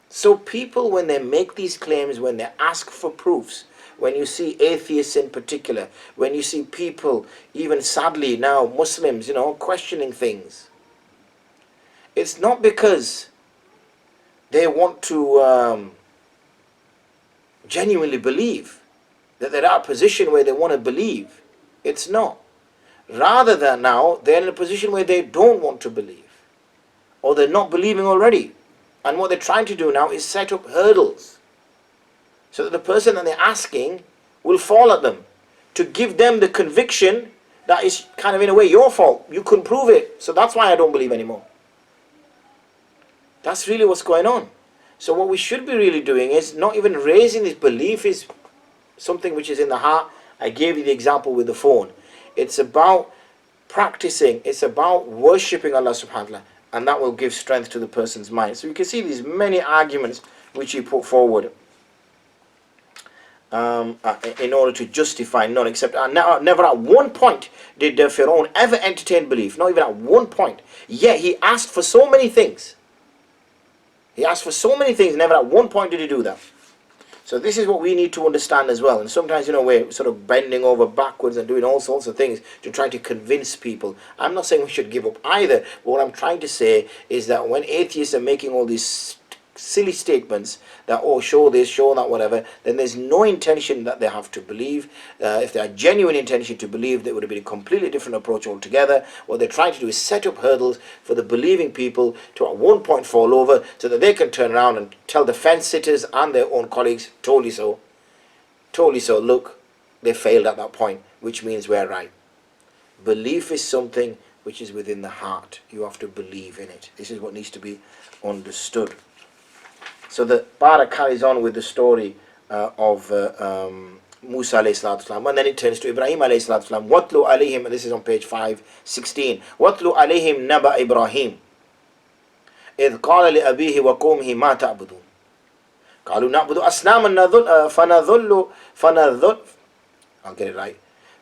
So people, when they make these claims, when they ask for proofs, when you see atheists in particular, when you see people, even sadly now Muslims, questioning things, it's not because they want to genuinely believe, that they're at a position where they want to believe. It's not. Rather than now, they're in a position where they don't want to believe, or they're not believing already. And what they're trying to do now is set up hurdles, so that the person that they're asking will fall at them, to give them the conviction that is kind of in a way your fault. You couldn't prove it, so that's why I don't believe anymore. That's really what's going on. So what we should be really doing is not even raising this belief is something which is in the heart. I gave you the example with the phone. It's about practicing. It's about worshipping Allah subhanahu wa ta'ala, and that will give strength to the person's mind. So you can see these many arguments which he put forward in order to justify non-accept. Never at one point did Fir'aun ever entertain belief. Not even at one point. Yet he asked for so many things. He asked for so many things. Never at one point did he do that. So this is what we need to understand as well. And sometimes, we're sort of bending over backwards and doing all sorts of things to try to convince people. I'm not saying we should give up either. But what I'm trying to say is that when atheists are making all these silly statements that, show this, show that, whatever, then there's no intention that they have to believe. If they had genuine intention to believe, there would have been a completely different approach altogether. What they're trying to do is set up hurdles for the believing people to at one point fall over, so that they can turn around and tell the fence sitters and their own colleagues, told you so, look, they failed at that point, which means we're right. Belief is something which is within the heart. You have to believe in it. This is what needs to be understood. So the para carries on with the story of Musa alayhi salatu wasalam, and then it turns to Ibrahim alayhi salatu wasalam. Watlu alayhim, and this is on page 516. Watlu alayhim naba Ibrahim إذ قال لأبيه وقومه ما تعبدون قالوا نعبد أصناما فنظل I'll get it right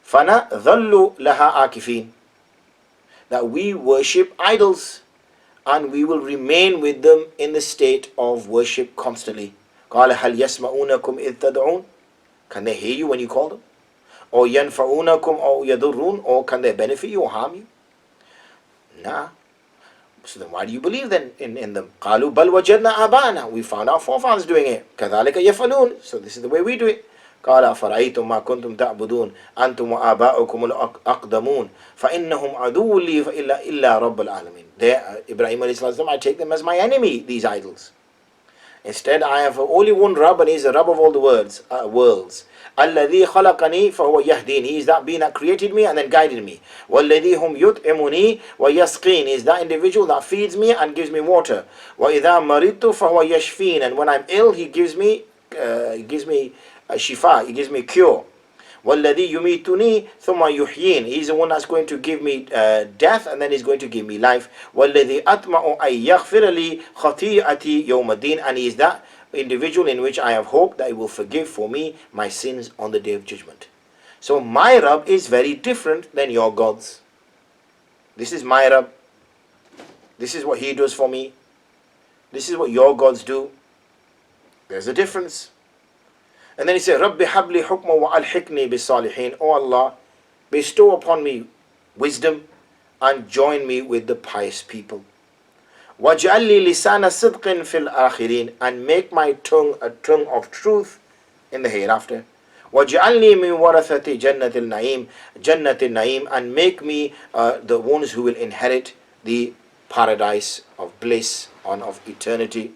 فنظل لها عاكفين, that we worship idols and we will remain with them in the state of worship constantly. قال هل يسمعونكم إذ تدعون, can they hear you when you call them? Or ينفعونكم أو يضرون, or can they benefit you or harm you? Nah. So then why do you believe then in them? قالوا بل وجدنا آباءنا, we found our forefathers doing it. كذلك يفعلون, so this is the way we do it. قال أفرأيتم ما كنتم تعبدون أنتم وآباؤكم الأقدمون فإنهم عدو لي إلا رب العالمين. There, Ibrahim alayhi salam, I take them as my enemy, these idols. Instead, I have only one Rabb, and He is the Rabb of all the worlds. الذي خلقني فهو يهدين, He is that being that created me and then guided me. والذي هم يطعمني ويسقين, He is that individual that feeds me and gives me water. وإذا مرضت فهو يشفين, and when I'm ill, He gives me shifa, He gives me cure. وَالَّذِي يُمِيتُنِي ثُمَّ يُحْيِينِ, He's the one that's going to give me death and then He's going to give me life. وَالَّذِي أَطْمَعُ أَن يَغْفِرَ لِي خَطِيئَتِي يَوْمَ الدِّينِ, and He is that individual in which I have hope that He will forgive for me my sins on the day of judgment. So my Rabb is very different than your gods. This is my Rabb. This is what He does for me. This is what your gods do. There's a difference. And then he said, Rabbi habli hukma wa alhiqni bis-salihin. Oh Allah, bestow upon me wisdom and join me with the pious people. Waj'al li lisana sidqin fil akhirin, and make my tongue a tongue of truth in the hereafter. Waj'alni min warathati jannatil naim, and make me the ones who will inherit the paradise of bliss and of eternity.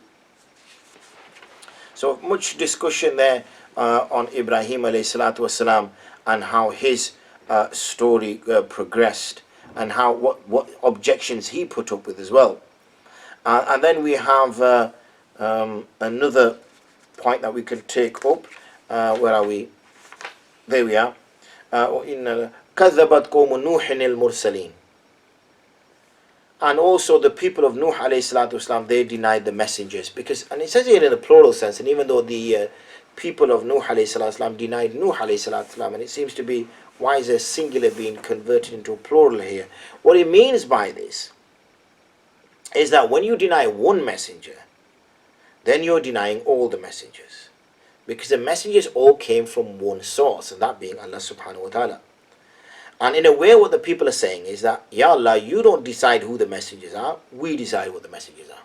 So much discussion there on Ibrahim alayhi salatu wasalam, and how his story progressed, and how what objections he put up with as well. And then we have another point that we could take up. Where are we? There we are. In كذبت قوم نوح المرسلين. And also the people of Nuh alayhi salatu wasalam, they denied the messengers, because, and it says here in a plural sense, and even though the people of Nuh alayhi salatu wasalam denied Nuh alayhi salatu wasalam, and it seems to be, why is a singular being converted into a plural here? What it means by this is that when you deny one messenger, then you're denying all the messengers, because the messengers all came from one source, and that being Allah subhanahu wa ta'ala. And in a way, what the people are saying is that, Ya Allah, you don't decide who the messengers are, we decide what the messengers are.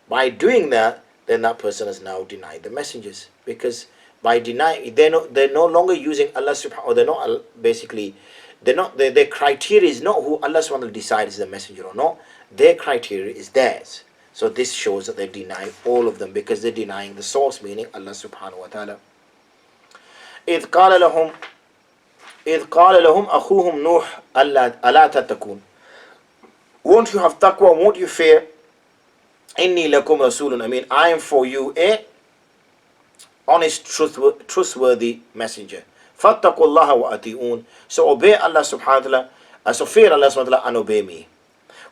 By doing that, then that person has now denied the messengers, because by denying, they're no longer using Allah subhanahu, or they're not basically, their criteria is not who Allah subhanahu wa ta'ala decides is the messenger or not. Their criteria is theirs. So this shows that they deny all of them, because they're denying the source, meaning Allah subhanahu wa ta'ala. إِذْ قَالَ لَهُمْ أَخُوهُمْ نُوحٌ أَلَا تَتَّقُونَ, won't you have taqwa, won't you fear? إِنِّي لَكُمْ رَسُولٌ أَمِينٌ, I am for you a honest, trustworthy messenger. فَاتَّقُوا اللَّهَ وَأَطِيعُونَ, so obey Allah subhanahu wa ta'ala, so fear Allah subhanahu wa ta'ala and obey me.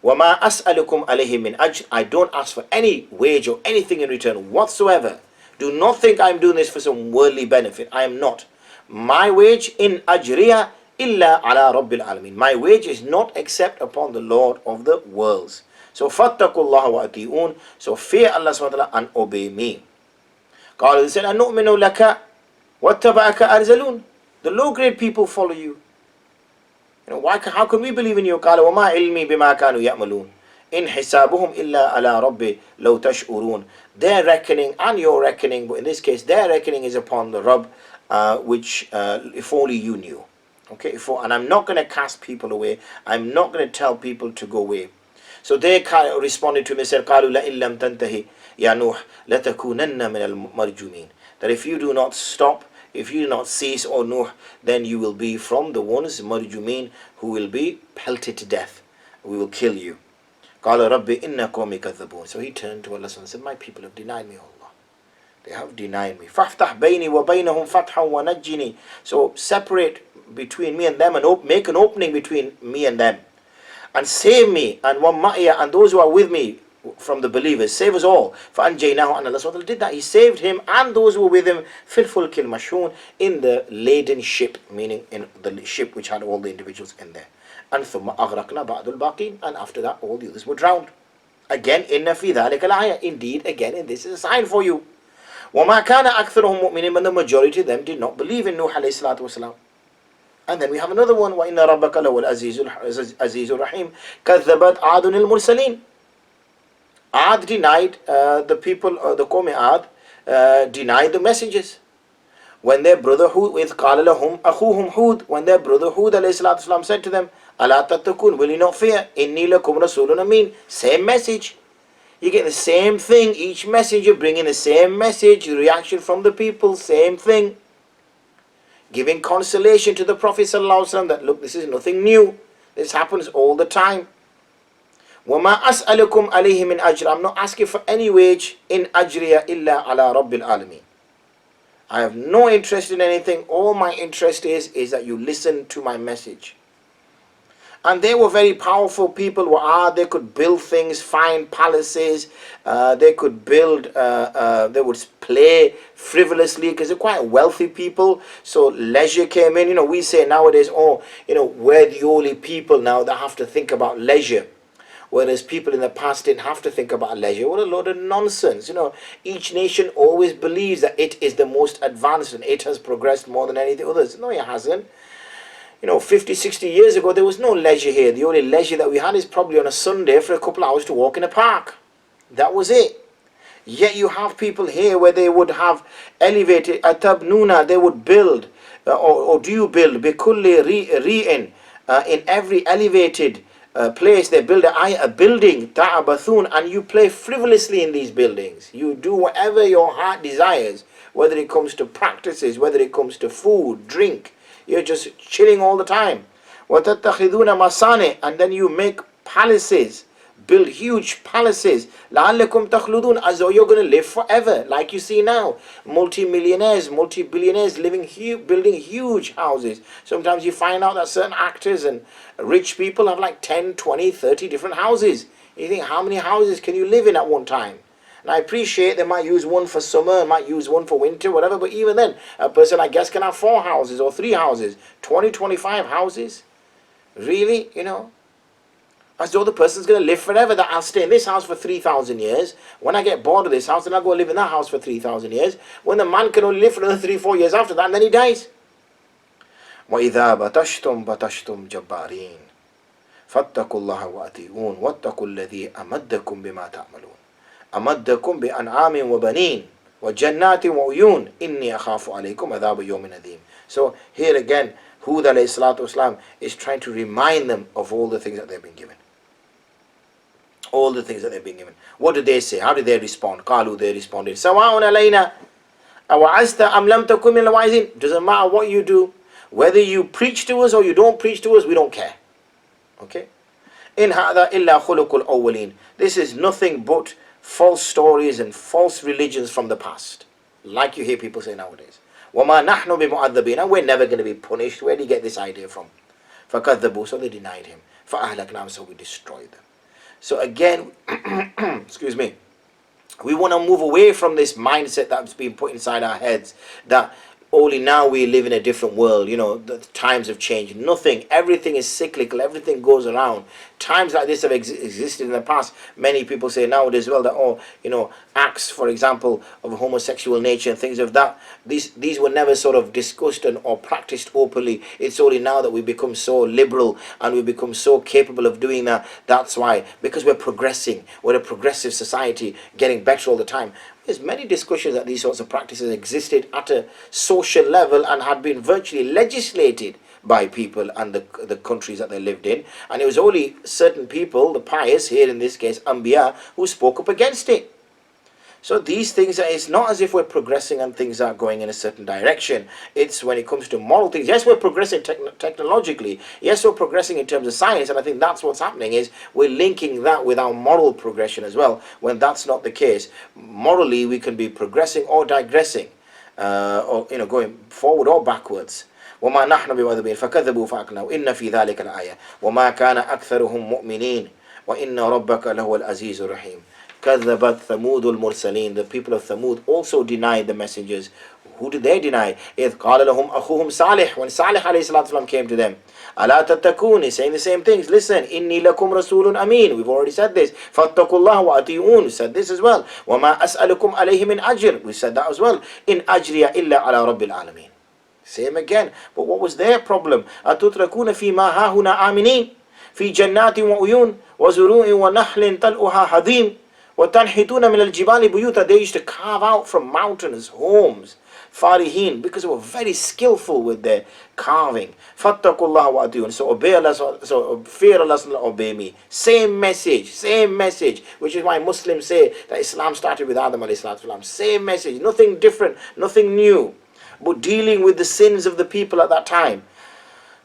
وَمَا أَسْأَلُكُمْ عَلَيْهِ مِنْ أَجْرٍ, I don't ask for any wage or anything in return whatsoever. Do not think I'm doing this for some worldly benefit. I am not. My wage in ajriya illa ala rabbil alamin. My wage is not except upon the Lord of the worlds. So fattakullah wa ati'un, so fear Allah subhanahu wa ta'ala and obey me. قالوا, they said, أَنُؤْمِنُ لَكَ وَاتَّبَعَكَ أَرْزَلُونَ, the low grade people follow you. How can we believe in you? قال وَمَا عِلْمِي بِمَا كَانُوا يَعْمَلُونَ إِنْ حِسَابُهُمْ إِلَّا عَلَى رَبِّ لَوْ تَشْعُرُونَ. Their reckoning and your reckoning, but in this case their reckoning is upon the Rabb, which if only you knew. Okay, and I'm not going to cast people away. I'm not going to tell people to go away. So they responded to him and said, قَالُوا لَإِن لَمْ تَنْتَهِ يَا نُوحْ لَتَكُونَنَّ مِنَ الْمَرْجُومِينَ, that if you do not stop, if you do not cease, O Nuh, then you will be from the ones, marjumin, who will be pelted to death. We will kill you. قال ربي إن قومي كذبون. So he turned to Allah and said, my people have denied me, O Allah. They have denied me. فافتح بيني وبينهم فتحا ونجني. So separate between me and them and make an opening between me and them. And save me and وَمَّعِيَ and those who are with me from the believers. Save us all. فَأَنْجَيْنَاهُ and Allah SWT did that. He saved him and those who were with him فِي الْفُلْكِ الْمَشْحُونِ in the laden ship, meaning in the ship which had all the individuals in there. And ثُمَّ أَغْرَقْنَا بَعْدُ الْبَاقِينَ and after that all the others were drowned. Again, إِنَّ فِي ذَلِكَ الْآيَةِ indeed, again, and this is a sign for you. وَمَا كَانَ أَكْثَرُهُم مُؤْمِنِينَ but the majority of them did not believe in Nuh alayhi salatu wasalam. And then we have another one. وَإِنَّ رَبَّكَ لَهُوَ الْعَزِيزُ الرَّحِيمُ كَذَّبَتْ عَادٌ الْمُرْسَلِينَ. Ad denied the people, the Qawm Ad denied the messengers. When their brother Hud, with قَالَ لَهُمْ أَخُوهُمْ Hud, when their brother Hud alayhi salatu wasalam said to them, أَلَا تَتَّقُونَ will you not fear? إِنِّي لَكُمْ رَسُولٌ أَمِينٌ. Same message. You get the same thing, each messenger bringing the same message, reaction from the people, same thing. Giving consolation to the Prophet ﷺ that look, this is nothing new. This happens all the time. وَمَا أَسْأَلُكُمْ عَلَيْهِ مِنْ أَجْرٍ. I'm not asking for any wage in أَجْرِيَ إِلَّا عَلَى رَبِّ الْعَالَمِينَ. I have no interest in anything. All my interest is that you listen to my message. And they were very powerful people. They could build things, fine palaces. They could build, they would play frivolously because they're quite wealthy people. So leisure came in. We say nowadays, we're the only people now that have to think about leisure. Whereas people in the past didn't have to think about leisure. What a load of nonsense. Each nation always believes that it is the most advanced and it has progressed more than anything others. No, it hasn't. 50, 60 years ago, there was no leisure here. The only leisure that we had is probably on a Sunday for a couple of hours to walk in a park. That was it. Yet you have people here where they would have elevated, atabnuna, they would build, or do you build, bikulli ri'in, in every elevated place, they build a building, ta'abathun, and you play frivolously in these buildings. You do whatever your heart desires, whether it comes to practices, whether it comes to food, drink. You're just chilling all the time. وَتَتَّخِذُونَ مَصَانِعَ and then you make palaces, build huge palaces. لَعَلَّكُمْ تَخْلُدُونَ as though you're going to live forever, like you see now. Multi-millionaires, multi-billionaires building huge houses. Sometimes you find out that certain actors and rich people have like 10, 20, 30 different houses. You think, how many houses can you live in at one time? And I appreciate they might use one for summer, might use one for winter, whatever, but even then, a person, I guess, can have 4 houses or 3 houses, 20, 25 houses. Really, as though the person's going to live forever, that I'll stay in this house for 3,000 years. When I get bored of this house, then I'll go live in that house for 3,000 years. When the man can only live for another 3, 4 years after that, and then he dies. وَإِذَا بَطَشْتُمْ بَطَشْتُمْ جَبَّارِينَ فَاتَّقُوا اللَّهَ وَأَطِيعُونَ وَاتَّقُوا الَّذِي أَمَدَّكُمْ بِمَا تَعْمَلُونَ أمدكم بأنعام وبنين وجنات وعيون إني أخاف عليكم عذاب يوم عظيم. So here again, Hud alayhi salatu wasalam is trying to remind them of all the things that they've been given. All the things that they've been given. What did they say? How did they respond? قالوا, they responded, سواء علينا أوعزت أم لم تكن من الواعظين. Doesn't matter what you do, whether you preach to us or you don't preach to us, we don't care. Okay? إن هذا إلا خلق الأولين. This is nothing but false stories and false religions from the past, like you hear people say nowadays. وَمَا نَحْنُ بِمُعَذَّبِينَ and we're never going to be punished. Where do you get this idea from? فَكَذَّبُوا so they denied him. فَأَهْلَكْنَاهُمْ so we destroyed them. So again, excuse me, we want to move away from this mindset that's been put inside our heads that only now we live in a different world. The times have changed. Nothing, everything is cyclical, everything goes around. Times like this have existed in the past. Many people say nowadays as well that acts, for example, of homosexual nature and things of that, these were never sort of discussed or practiced openly. It's only now that we become so liberal and we become so capable of doing that. That's why, because we're progressing, we're a progressive society, getting better all the time. There's many discussions that these sorts of practices existed at a social level and had been virtually legislated by people and the countries that they lived in, and it was only certain people, the pious, here in this case Anbiya, who spoke up against it. So these things, it's not as if we're progressing and things are going in a certain direction. It's when it comes to moral things. Yes, we're progressing technologically. Yes, we're progressing in terms of science, and I think that's what's happening, is we're linking that with our moral progression as well, when that's not the case. Morally, we can be progressing or digressing, or going forward or backwards. وما نحن بمعذبين فكذبوا فأكلناه إن في ذلك الآية وما كان أكثرهم مؤمنين وإن ربك لهو العزيز الرحيم. كذبت ثمود المرسلين. The people of Thamud also denied the messengers. Who did they deny? إذ قال لهم أخوهم صالح. When Salih alayhi salatu wasalam came to them, ألا تتقون, he's saying the same things. Listen, إني لكم رسول أمين. We've already said this. فاتقوا الله وأطيعون. We said this as well. وما أسألكم عليه من أجر. We said that as well. إن أجري إلا على رب العالمين. Same again. But what was their problem? أتتركون فيما هاهنا آمنين في جنات وعيون وزروع ونخل طلعها حظيم وَتَنْحِتُونَ مِنَ الْجِبَالِ بُيُوتًا. They used to carve out from mountains homes, farihin, because they were very skillful with their carving. فَاتَّقُوا اللَّهَ وَأَطِيعُونِ. So obey Allah, so fear Allah, obey me. Same message, which is why Muslims say that Islam started with Adam alayhi salatu wasalam. Same message, nothing different, nothing new, but dealing with the sins of the people at that time.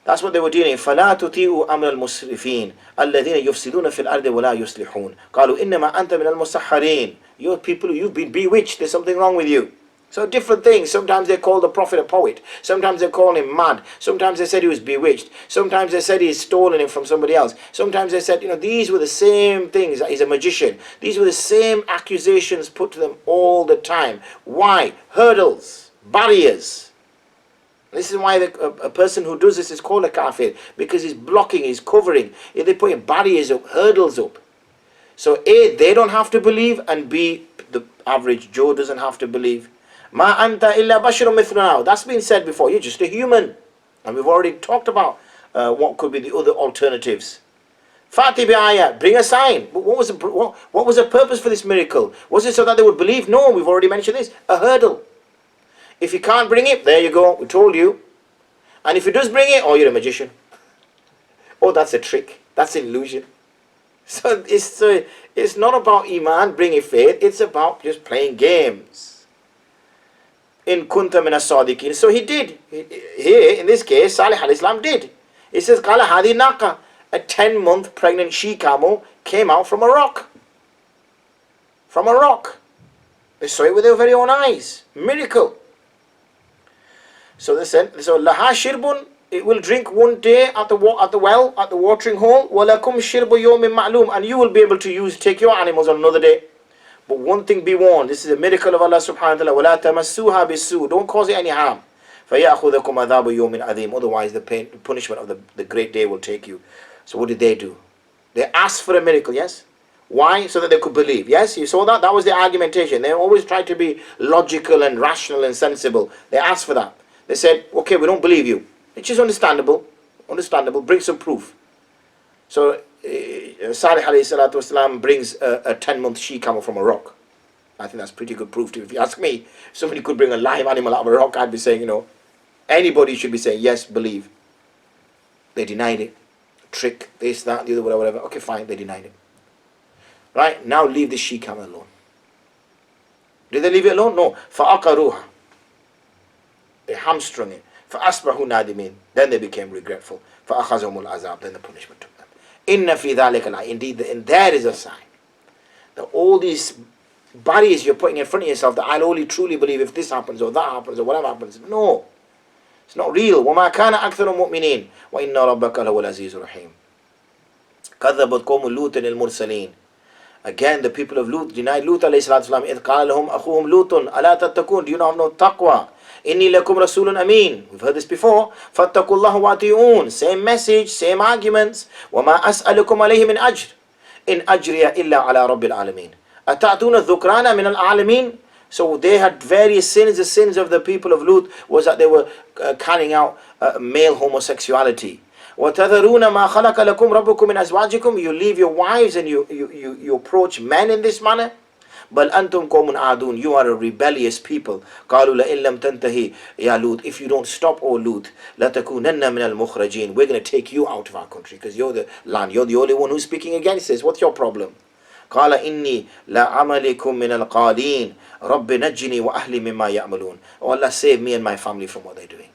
That's what they were dealing. فَلَا تُطِيعُوا أَمْرَ الْمُسْرِفِينَ الَّذِينَ يُفْسِدُونَ فِي الْأَرْضِ وَلَا يُصْلِحُونَ قَالُوا إِنَّمَا أَنْتَ مِنَ الْمُسَحَّرِينَ. You're people, you've been bewitched, there's something wrong with you. So different things. Sometimes they call the Prophet a poet. Sometimes they call him mad. Sometimes they said he was bewitched. Sometimes they said he's stolen it from somebody else. Sometimes they said, these were the same things, that he's a magician. These were the same accusations put to them all the time. Why? Hurdles, barriers. This is why a person who does this is called a kafir, because he's blocking, he's covering. They're putting barriers up, hurdles up. So A, they don't have to believe, and B, the average Joe doesn't have to believe. Ma anta illa basharun mithluna. That's been said before. You're just a human, and we've already talked about what could be the other alternatives. Fati bi'ayat, bring a sign. But what was the purpose for this miracle? Was it so that they would believe? No, we've already mentioned this. A hurdle. If you can't bring it, there you go, we told you. And if he does bring it, oh, you're a magician. Oh, that's a trick. That's an illusion. So it's not about Iman, bringing faith. It's about just playing games. In kunta min as-sadiqin. So he did. Here, in this case, Salih alayhi salam did. It says, Qala hadi naqa. A 10-month pregnant she-camel came out from a rock. From a rock. They saw it with their very own eyes. Miracle. So they said, laha shirbun, it will drink one day at the well, at the watering hole. Walakum shirbu yawmin ma'lum, and you will be able to take your animals on another day. But one thing be warned, this is a miracle of Allah subhanahu wa ta'ala. Wala tamassuha bisu, don't cause it any harm. فَيَأْخُذَكُمْ عَذَابُ يَوْمٍ عَظِيمٍ. Otherwise the punishment of the great day will take you. So what did they do? They asked for a miracle, yes? Why? So that they could believe. Yes, you saw that? That was the argumentation. They always tried to be logical and rational and sensible. They asked for that. They said, okay, we don't believe you. Which is understandable. Bring some proof. So Salih alayhi salatu wasalam brings a 10-month she-camel from a rock. I think that's pretty good proof. If you ask me, if somebody could bring a live animal out of a rock, I'd be saying, anybody should be saying, yes, believe. They denied it. Trick, this, that, the other, whatever. Okay, fine, they denied it. Right, now leave the she-camel alone. Did they leave it alone? No. فَأَقَرُوهَا. They hamstrung it. فَأَصْبَحُوا نَادِمِينَ. Then they became regretful. فَأَخَذَهُمُ الْعَذَابُ. Then the punishment took them. إِنَّ فِي ذَلِكَ لَا. Indeed, and there is a sign that all these barriers you're putting in front of yourself, that I'll only truly believe if this happens or that happens or whatever happens. No. It's not real. وَمَا كَانَ أَكْثَرُ مُؤْمِنِينَ وَإِنَّ رَبَّكَ لَهُوَ الْعَزِيزُ الرَّحِيمُ. كَذَّبَتْ قَوْمُ لُوطٍ الْمُرْسَلِينَ. Again, the people of Lut denied Lut alayhi salatu wasalam. إِذْ قَالَ لَهُمْ أَخُوهُمْ لُوطٌ أَلَا تَتَّقُونَ. Do you not have no taqwa? إِنِّي لَكُمْ رَسُولٌ أَمِينٌ. We've heard this before. فَاتَّقُوا اللَّهَ وَأَطِيعُونَ. Same message, same arguments. وَمَا أَسْأَلُكُمْ عَلَيْهِ مِنْ أَجْرٍ إِنْ أَجْرِيَ إِلَّا عَلَى رَبِّ الْعَالَمِينَ. أَتَأْتُونَ الذُّكْرَانَ مِنَ الْعَالَمِينَ. So they had various sins. The sins of the people of Lut was that they were carrying out male homosexuality. وَتَذَرُونَ مَا خَلَقَ لَكُمْ رَبُّكُمْ مِنْ أَزْوَاجِكُم. You leave your wives and you approach men in this manner. بَلْ أَنْتُمْ قَوْمٌ عَادُونَ. You are a rebellious people. قَالُوا لَإِن لَمْ تَنْتَهِ يَا لُوط. If you don't stop, O Lut, لَتَكُونَنَّ مِنَ الْمُخْرَجِينَ. We're going to take you out of our country because you're the land. You're the only one who's speaking against this. What's your problem? قال إني لعملكم من القالين رب نجني وأهلي مما يعملون. Oh Allah, save me and my family from what they're doing.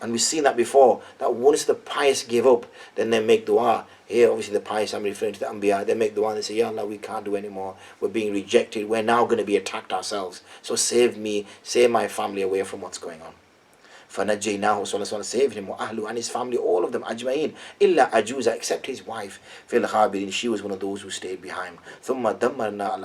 And we've seen that before, that once the pious give up, then they make dua. Here obviously the pious, I'm referring to the Anbiya, they make dua and they say, Ya Allah, we can't do anymore, we're being rejected, we're now going to be attacked ourselves, so save me, save my family away from what's going on. فَنَجَّيْنَاهُ, so Allah saved him, وَأَهْلُ, and his family, all of them, أَجْمَعِينَ, إِلَّا أَجُوزَ, except his wife, فِي الْغَابِرِينَ, she was one of those who stayed behind. ثُمَّ دَمَّرْنَا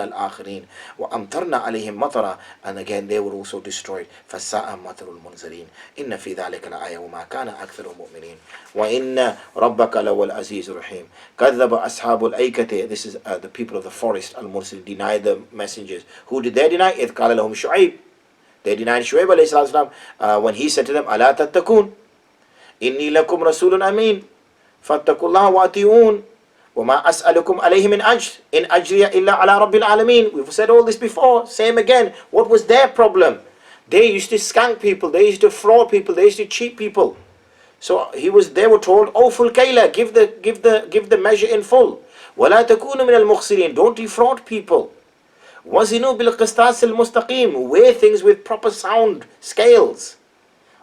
الْآخِرِينَ وَأَمْطَرْنَا عَلَيْهِمْ مَطَرًا, and again they were also destroyed. فَسَاءَ مَطَرُ الْمُنْزَرِينَ إِنَّ فِي ذَلِكَ لَآيَةً وَمَا كَانَ أَكْثَرُ الْمُؤْمِنِينَ وَإِنَّ رَبَّكَ لَهُوَ الْعَزِيزُ الرَّحِيمُ كَذَّبَ أَصْحَابُ الْأَيْكَةِ, this is the people of the forest, al-Mursil, denied the messengers. Who did they deny? إِذْ قَالَ لَهُمْ شُعَيْبٌ, they denied Shu'aib alayhi salam when he said to them, أَلَا تَتَّقُونَ إِنِّي لَكُمْ رَسُولٌ أَمِينٌ فَاتَّقُوا اللَّهَ وَأَطِيعُونِ وَمَا أَسْأَلُكُمْ عَلَيْهِ مِنْ أَجْرٍ إِنْ أَجْرِيَ إِلَّا عَلَىٰ رَبِّ الْعَالَمِينَ. We've said all this before, same again. What was their problem? They used to skank people, they used to fraud people, they used to cheat people. So they were told, "Oh, full kayla, give the measure in full. وَلَا تَكُونُوا مِنَ الْمُخْسِرِينَ, don't defraud people. وَزِنُوا بِالْقِسْطَاسِ الْمُسْتَقِيمِ, weigh things with proper sound scales.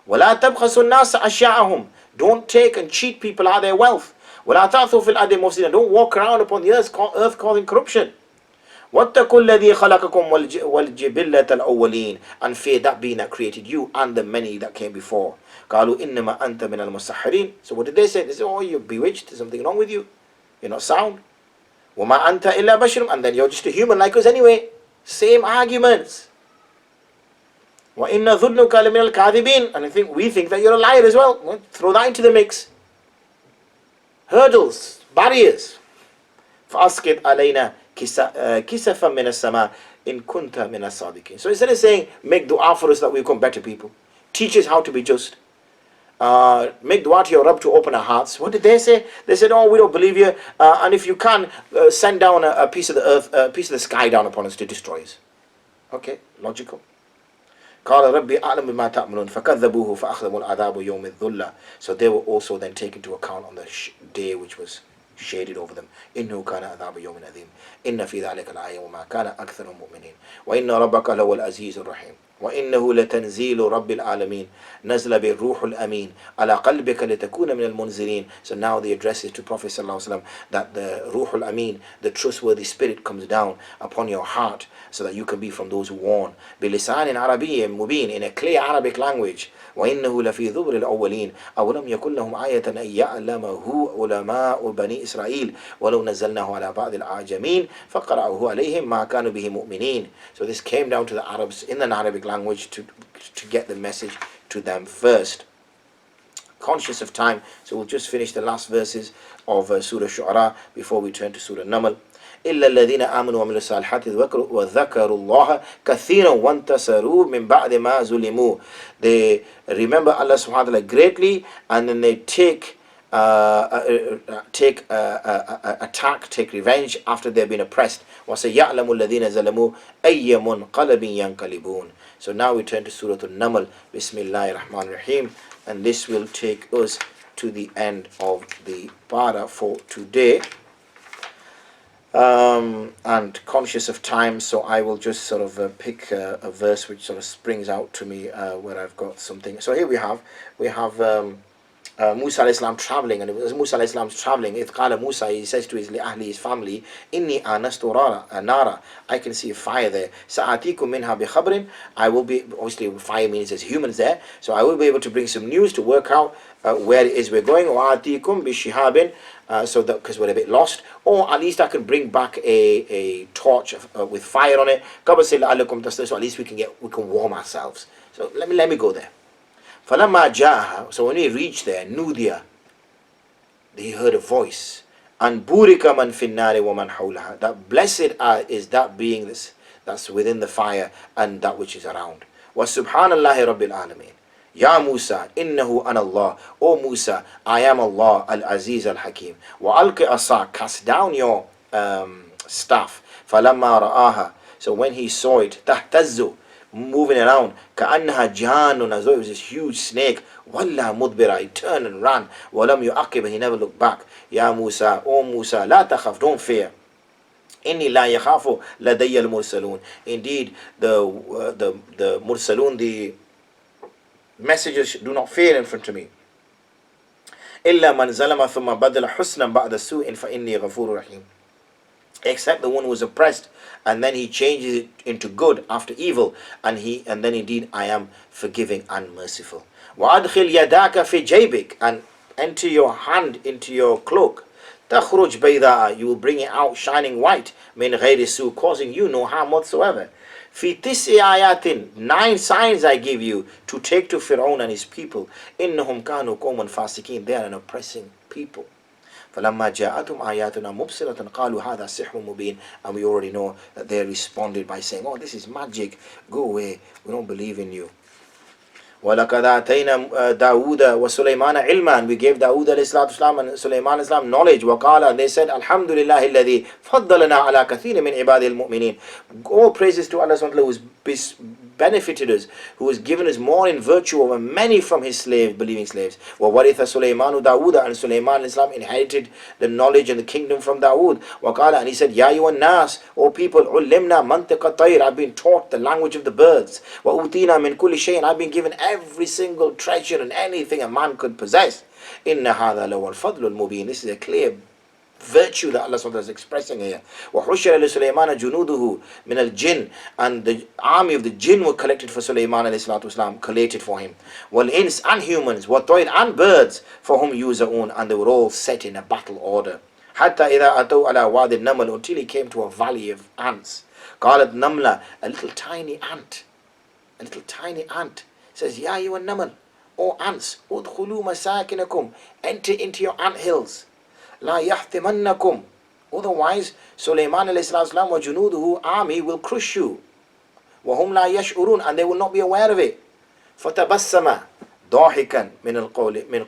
وَلَا تَبْخَسُوا النَّاسَ أَشْيَاءَهُم, don't take and cheat people out of their wealth. وَلَا تَعْثُوا فِي الْأَرْضِ مُفْسِدِينَ, don't walk around upon the earth causing corruption. وَاتَّقُوا الَّذِي خَلَقَكُمْ وَالْجِبِلَّةَ الْأَوَّلِينَ, and fear that being that created you and the many that came before. قَالُوا إِنَّمَا أَنْتَ مِنَ الْمُسَحَّرِينَ, so what did they say? They said, "Oh, you're bewitched, there's something wrong with you, you're not sound. وَمَا أَنْتَ إِلَّا بَشَرٌ, and then you're just a human like us anyway." Same arguments. وَإِنَّ ظُنُّكَ لَمِنَ الْكَاذِبِينَ, and we think that you're a liar as well. Well, throw that into the mix. Hurdles, barriers. فَأَسْقِطْ عَلَيْنَا كِسَفًا مِنَ السَّمَاءِ إِن كُنْتَ مِنَ الصَّادِقِينَ. So instead of saying, make dua for us that we become better people, teach us how to be just, make dua to your Rabb to open our hearts, what did they say? They said, "Oh, we don't believe you, and if you can, send down a piece of the earth, a piece of the sky down upon us to destroy us." Okay, logical. قال ربي أعلم بما تعملون فكذبوه فأخذهم العذاب يوم الذلة. So they were also then taken into account on the day which was shaded over them. إنه كان عذاب يوم عظيم إن في ذلك الآية وما كان أكثر المؤمنين وإن ربك لهو العزيز الرحيم وإنه لتنزيل رب العالمين نزل بالروح الأمين على قلبك لتكون من المنزلين. So now the address is to Prophet ﷺ that the Ruh al-Amin, the trustworthy spirit, comes down upon your heart so that you can be from those who warn. بلسان عربي مبين, in a clear Arabic language. وإنه لفي ذبر الأولين أولم يكن لهم آية أن يعلمه علماء بني إسرائيل ولو نزلناه على بعض الأعجمين فقرأه عليهم ما كانوا به مؤمنين. So this came down to the Arabs in an Arabic language to get the message to them first. Conscious of time, so we'll just finish the last verses of Surah Shu'ara before we turn to Surah Naml. إلا الذين آمنوا وعملوا الصالحات وذكروا الله كثيرا وانتصروا من بعد ما ظلموا. They remember Allah subhanahu wa ta'ala greatly, and then they take attack, take revenge after they've been oppressed. وَسَيَعْلَمُ الَّذِينَ ظَلَمُوا أَيَّ مُنْقَلَبٍ يَنْقَلِبُونَ. So now we turn to Surah An-Naml. Bismillahir Rahmanir Rahim, and this will take us to the end of the para for today. And conscious of time, so I will just sort of pick a verse which sort of springs out to me where I've got something. So here we have Musa alayhi salam traveling, and it was Musa alayhi salam's traveling. إِذْ قَالَ Musa, he says to his ahli, his family, إِنِّي آنَسْتُ نَارًا, I can see a fire there. سَآتِيكُم مِّنْهَا بِخَبْرٍ, I will be, obviously fire means there's humans there, so I will be able to bring some news to work out where it is we're going. وَآتِيكُم بِشِهَابٍ, so that, because we're a bit lost, or at least I can bring back a torch with fire on it, so at least we can warm ourselves. So let me go there. فَلَمَّا جَاءَهَا, so when he reached there, نُودِيَ, he heard a voice, أَنْ بُورِكَ مَنْ فِي النَّارِ وَمَنْ حَوْلَهَا, that blessed is that being that's within the fire and that which is around. وَسُبْحَانَ اللَّهِ رَبِّ الْعَالَمِينَ. Ya Musa, innahu ana Allah. O Musa, I am Allah, al-Aziz al-Hakim. وَأَلْقِ أَصَاكَ, cast down your staff. فَلَمَّا رَآهَا, so when he saw it, تَهْتَزُّ moving around. كأنها جان, as though it was this huge snake. وَلَّا مُدْبِرًا, he turned and ran. وَلَمْ يُعَقِّبْ, he never looked back. يا موسى, O Musa, لا تخف, don't fear. إني لا يخاف لدي المرسلون. Indeed, the mursalun, the messengers, do not fear in front of me. إلا من ظلم ثم بدل حسنا بعد سوء فإني غفور رحيم. Except the one who was oppressed and then he changes it into good after evil, and then indeed I am forgiving and merciful. وأدخل يداك في جيبك, and enter your hand into your cloak. تخرج بيضاء, you will bring it out shining white. من غير سوء, causing you no harm whatsoever. في 9 آيات, 9 signs I give you to take to Fir'aun and his people. إنهم كانوا قوما فاسقين, they are an oppressing people. فلما جاءتهم آياتنا مبصرة قالوا هذا سحر مبين, and we already know that they responded by saying, oh, this is magic, go away, we don't believe in you. وَلَقَدْ آتَيْنَا دَاوُودَ وَسُلَيْمَانَ عِلْمًا, we gave Dawood alayhi and Sulaiman alayhi knowledge. وَقَالَ, and they said, Alhamdulillah الَّذِي فَضَّلَنَا عَلَى كَثِيرٍ مِنْ عِبَادِهِ الْمُؤْمِنِينَ. All praises to Allah subhanahu wa ta'ala, who has benefited us, who has given us more in virtue over many from his slaves, believing slaves. وَوَرِثَ سُلَيْمَانُ دَاوُودَ, and Sulaiman alayhi inherited the knowledge and the kingdom from Dawood. وَقَالَ, and he said, يَا أَيُّهَا النَّاسِ, O people, عُلِّمْنَا مَنْطِقَ الطَّيْرِ, I've been taught the language of the birds. وَأُوتِينَا مِنْ كُلِّ شَيْءٍ, and I've been given every single treasure and anything a man could possess. إِنَّ هَذَا لَهُوَ الْفَضْلُ الْمُبِينُ, this is a clear virtue that Allah SWT is expressing here. وَحُشِّرَ لِسُلَيْمَانَ جُنُودُهُ مِنَ الْجِنِّ, and the army of the jinn were collected for Sulaiman alayhi collated for him. وَالْإِنسِ, and humans, وَالطَّيْرِ, and birds, for whom يُوزَعُونَ, and they were all set in a battle order. حَتَّى إِذَا أَتَوْا عَلَى وَادِ النَّمْلِ, until he came to a valley of ants. قَالَتْ نَمْلَةٌ, a little tiny ant, says, يَا أَيُّهَا النَّمْلُ, O ants, أُدْخُلُوا مَسَاكِنَكُمْ, enter into your ant hills. لَا يَحْتِمَنَّكُمْ, otherwise Sulaiman alayhi wa junuduhu, army, will crush you. وَهُمْ لَا يَشْعُرُونَ, and they will not be aware of it. فَتَبَسَّمَ ضَاحِكًا مِنْ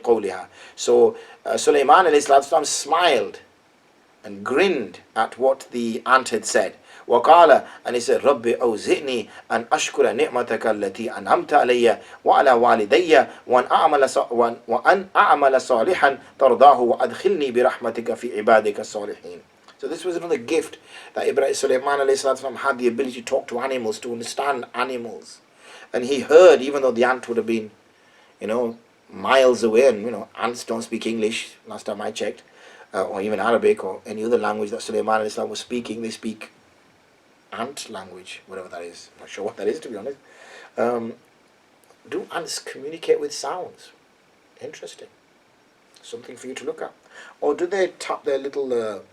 قَوْلِهَا. So Sulaiman alayhi smiled and grinned at what the ant had said. وقال, and he said, رَبِّ أَوْزِئْنِي أَنْ أَشْكُرَ نِعْمَتَكَ الَّتِي أَنْعَمْتَ عَلَيَّ وَعَلَى وَالِدَيَّ وَأَنْ أَعْمَلَ صَالِحًا تَرْضَاهُ وَأَدْخِلْنِي بِرَحْمَتِكَ فِي عِبَادِكَ الصَّالِحِينَ. So this was another gift that Sulaiman alayhi had, the ability to talk to animals, to understand animals. And he heard, even though the ant would have been, miles away, and ants don't speak English, last time I checked, or even Arabic or any other language that Sulaiman alayhi was speaking. They speak ant language, whatever that is. I'm not sure what that is, to be honest. Do ants communicate with sounds? Interesting. Something for you to look at. Or do they tap their little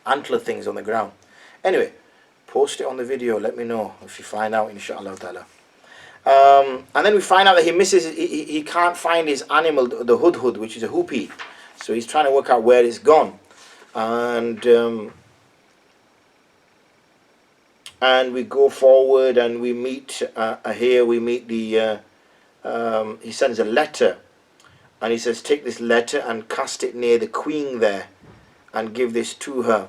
antler things on the ground? Anyway, post it on the video. Let me know if you find out, Insha Allah. And then we find out that he can't find his animal, the hudhud, which is a hoopy. So he's trying to work out where it's gone. And we go forward and we meet here. We meet he sends a letter, and he says, take this letter and cast it near the queen there and give this to her.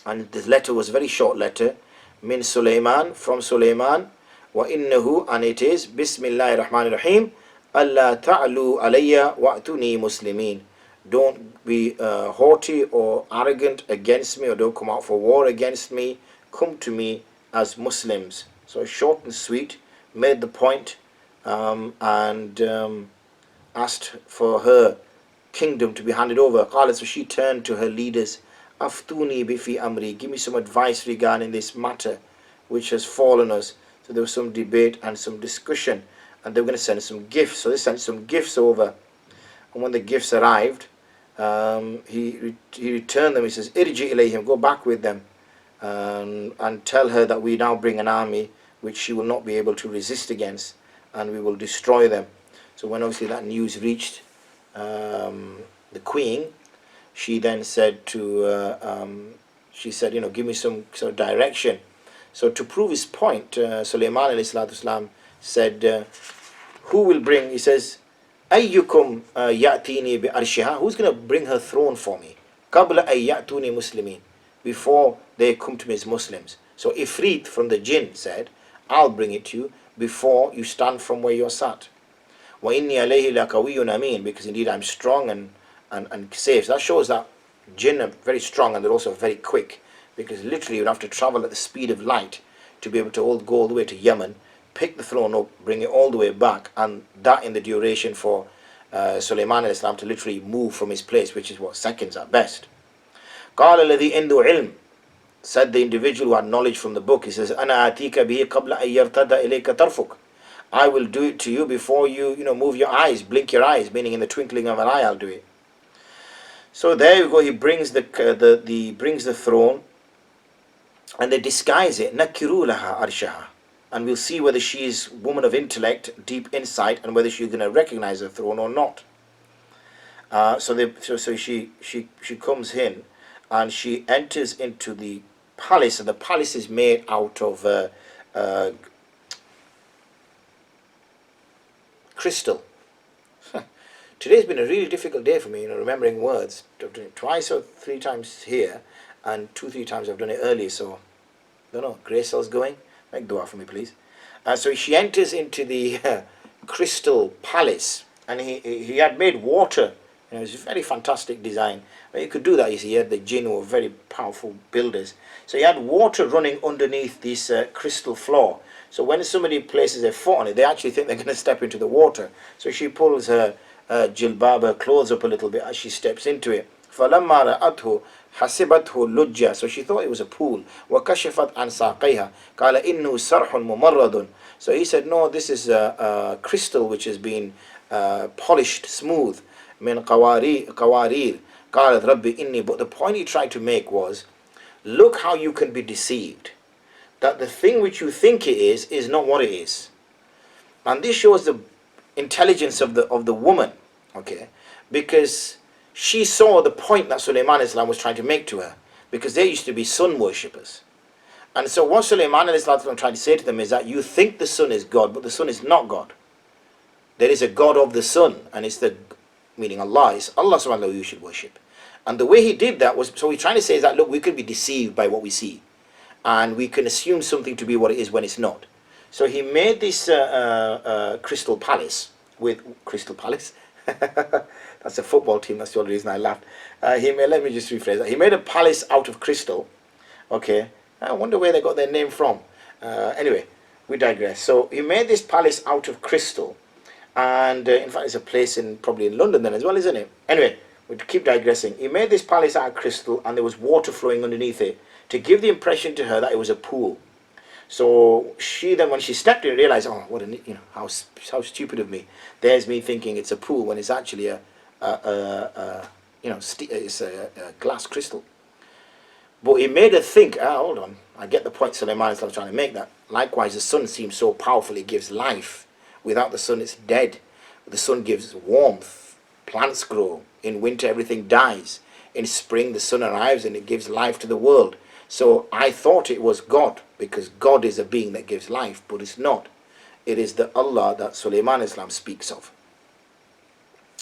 And this letter was a very short letter. Min Sulaiman, from Sulaiman. Wa innahu, and it is Bismillahir Rahmanir Rahim. Allah ta'lu alayya wa'tuni muslimin. Don't be haughty or arrogant against me, or don't come out for war against me. Come to me as Muslims. So short and sweet, made the point, and asked for her kingdom to be handed over. So she turned to her leaders. Aftuni bifi amri, give me some advice regarding this matter which has fallen us. So there was some debate and some discussion, and they were going to send some gifts. So they sent some gifts over, and when the gifts arrived, he returned them. He says, irji ilayhim, go back with them, and tell her that we now bring an army which she will not be able to resist against, and we will destroy them. So when obviously that news reached the queen, she then said give me some sort of direction. So to prove his point, Sulaiman alayhi said, who will bring, he says, ayyukum ya'tini bi arshiha, who's going to bring her throne for me? Qabla ay ya'tuni muslimin, before they come to me as Muslims. So Ifrit from the jinn said, I'll bring it to you before you stand from where you're sat. وَإِنِّي عَلَيْهِ لَقَوِيٌّ أَمِينٌ, because indeed I'm strong and safe. So that shows that jinn are very strong and they're also very quick, because literally you'd have to travel at the speed of light to be able to go all the way to Yemen, pick the throne up, bring it all the way back, and that in the duration for Sulaiman al-Islam to literally move from his place, which is what, seconds at best. قَالَ الَّذِي عِنْدُهُ عِلْمٌ, said the individual who had knowledge from the book, he says, أَنَا آتِيكَ بِهِ قَبْلَ أَن يَرْتَدَّ إِلَيْكَ طَرْفُكَ, I will do it to you before you move your eyes, blink your eyes, meaning in the twinkling of an eye I'll do it. So there you go, he brings the throne, and they disguise it, نَكِّرُوا لَهَا أَرْشَهَا, and we'll see whether she is woman of intellect, deep insight, and whether she's going to recognize the throne or not. So she comes in, and she enters into the palace, and the palace is made out of crystal. Today's been a really difficult day for me, remembering words. I've done it twice or 3 times here, and 2-3 times I've done it early, so I don't know. Grace cell's going. Make dua for me, please. So she enters into the crystal palace, and he had made water. It was a very fantastic design. But you could do that, you see. He had the jinn who were very powerful builders. So he had water running underneath this crystal floor. So when somebody places their foot on it, they actually think they're going to step into the water. So she pulls her jilbab, her clothes up a little bit as she steps into it. فَلَمَّا رَأَتْهُ حَسِبَتْهُ لُجَّةً, so she thought it was a pool. وَكَشَفَتْ عَنْ سَاقَيْهَا قَالَ إِنُّهُ سَرْحٌ مُمَرَّدٌ, so he said, no, this is a crystal which has been polished smooth. مِنْ قَوَارِيرٍ قَالَتْ رَبِّ إِنِّي, but the point he tried to make was, look how you can be deceived, that the thing which you think it is not what it is. And this shows the intelligence of the woman, okay, because she saw the point that Sulaiman Islam was trying to make to her, because they used to be sun worshippers. And so what Sulaiman Islam tried to say to them is that you think the sun is God, but the sun is not God. There is a God of the sun, and it's meaning Allah, it's Allah subhanahu wa ta'ala you should worship. And the way he did that was, so he's trying to say is that, look, we can be deceived by what we see, and we can assume something to be what it is when it's not. So he made this crystal palace with crystal palace. That's a football team. That's the only reason I laughed. Let me just rephrase that. He made a palace out of crystal. Okay, I wonder where they got their name from. Anyway, we digress. So he made this palace out of crystal, and in fact, it's a place probably in London then as well, isn't it? Anyway, we keep digressing. He made this palace out of crystal, and there was water flowing underneath it to give the impression to her that it was a pool. So she then, when she stepped in, realized, oh, what how stupid of me. There's me thinking it's a pool when it's actually it's a glass crystal. But it made her think, hold on, I get the point Sulaiman is trying to make, that likewise the sun seems so powerful, it gives life. Without the sun it's dead. The sun gives warmth, plants grow, in winter everything dies, in spring the sun arrives and it gives life to the world. So I thought it was God, because God is a being that gives life, but it's not. It is the Allah that Sulaiman Islam speaks of.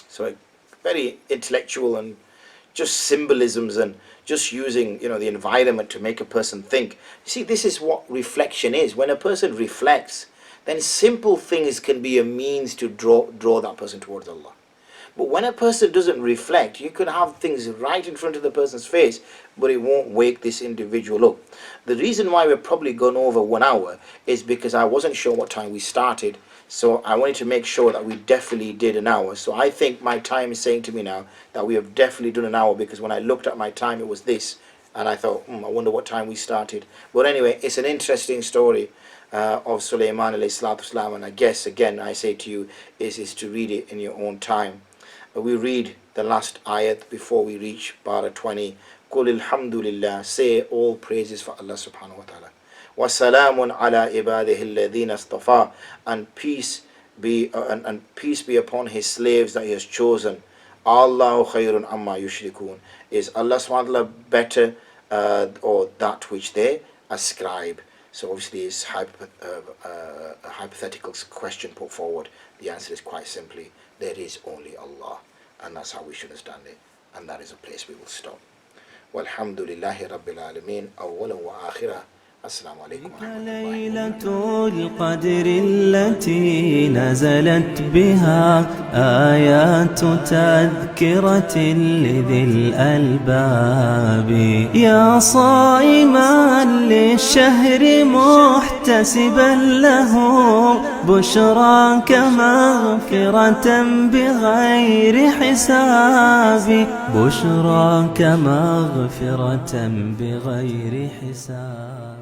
So very intellectual, and just symbolisms, and just using the environment to make a person think. You see, this is what reflection is. When a person reflects, then simple things can be a means to draw that person towards Allah. But when a person doesn't reflect, you could have things right in front of the person's face, but it won't wake this individual up. The reason why we're probably gone over 1 hour is because I wasn't sure what time we started, so I wanted to make sure that we definitely did an hour. So I think my time is saying to me now that we have definitely done an hour, because when I looked at my time it was this, and I thought, I wonder what time we started. But anyway, it's an interesting story of Sulaiman alayhi salatu wasalam, and I guess again I say to you is to read it in your own time. We read the last ayat before we reach para 20. Qul Alhamdulillah, say all praises for Allah subhanahu wa ta'ala. Wa salamun ala ibadihi alladhina istafa, and peace be upon his slaves that he has chosen. Allahu khayrun amma yushrikun, is Allah subhanahu wa ta'ala better or that which they ascribe. So obviously it's a hypothetical question put forward. The answer is quite simply, there is only Allah, and that's how we should understand it, and that is a place we will stop. والحمد لله رب العالمين أولا وآخرا Assalamalaikum. ليلة القدر التي نزلت بها آيات تذكرة لذي الألباب، يا صائما للشهر محتسبا له بشراك مغفرة بغير حساب، بشراك مغفرة بغير حساب.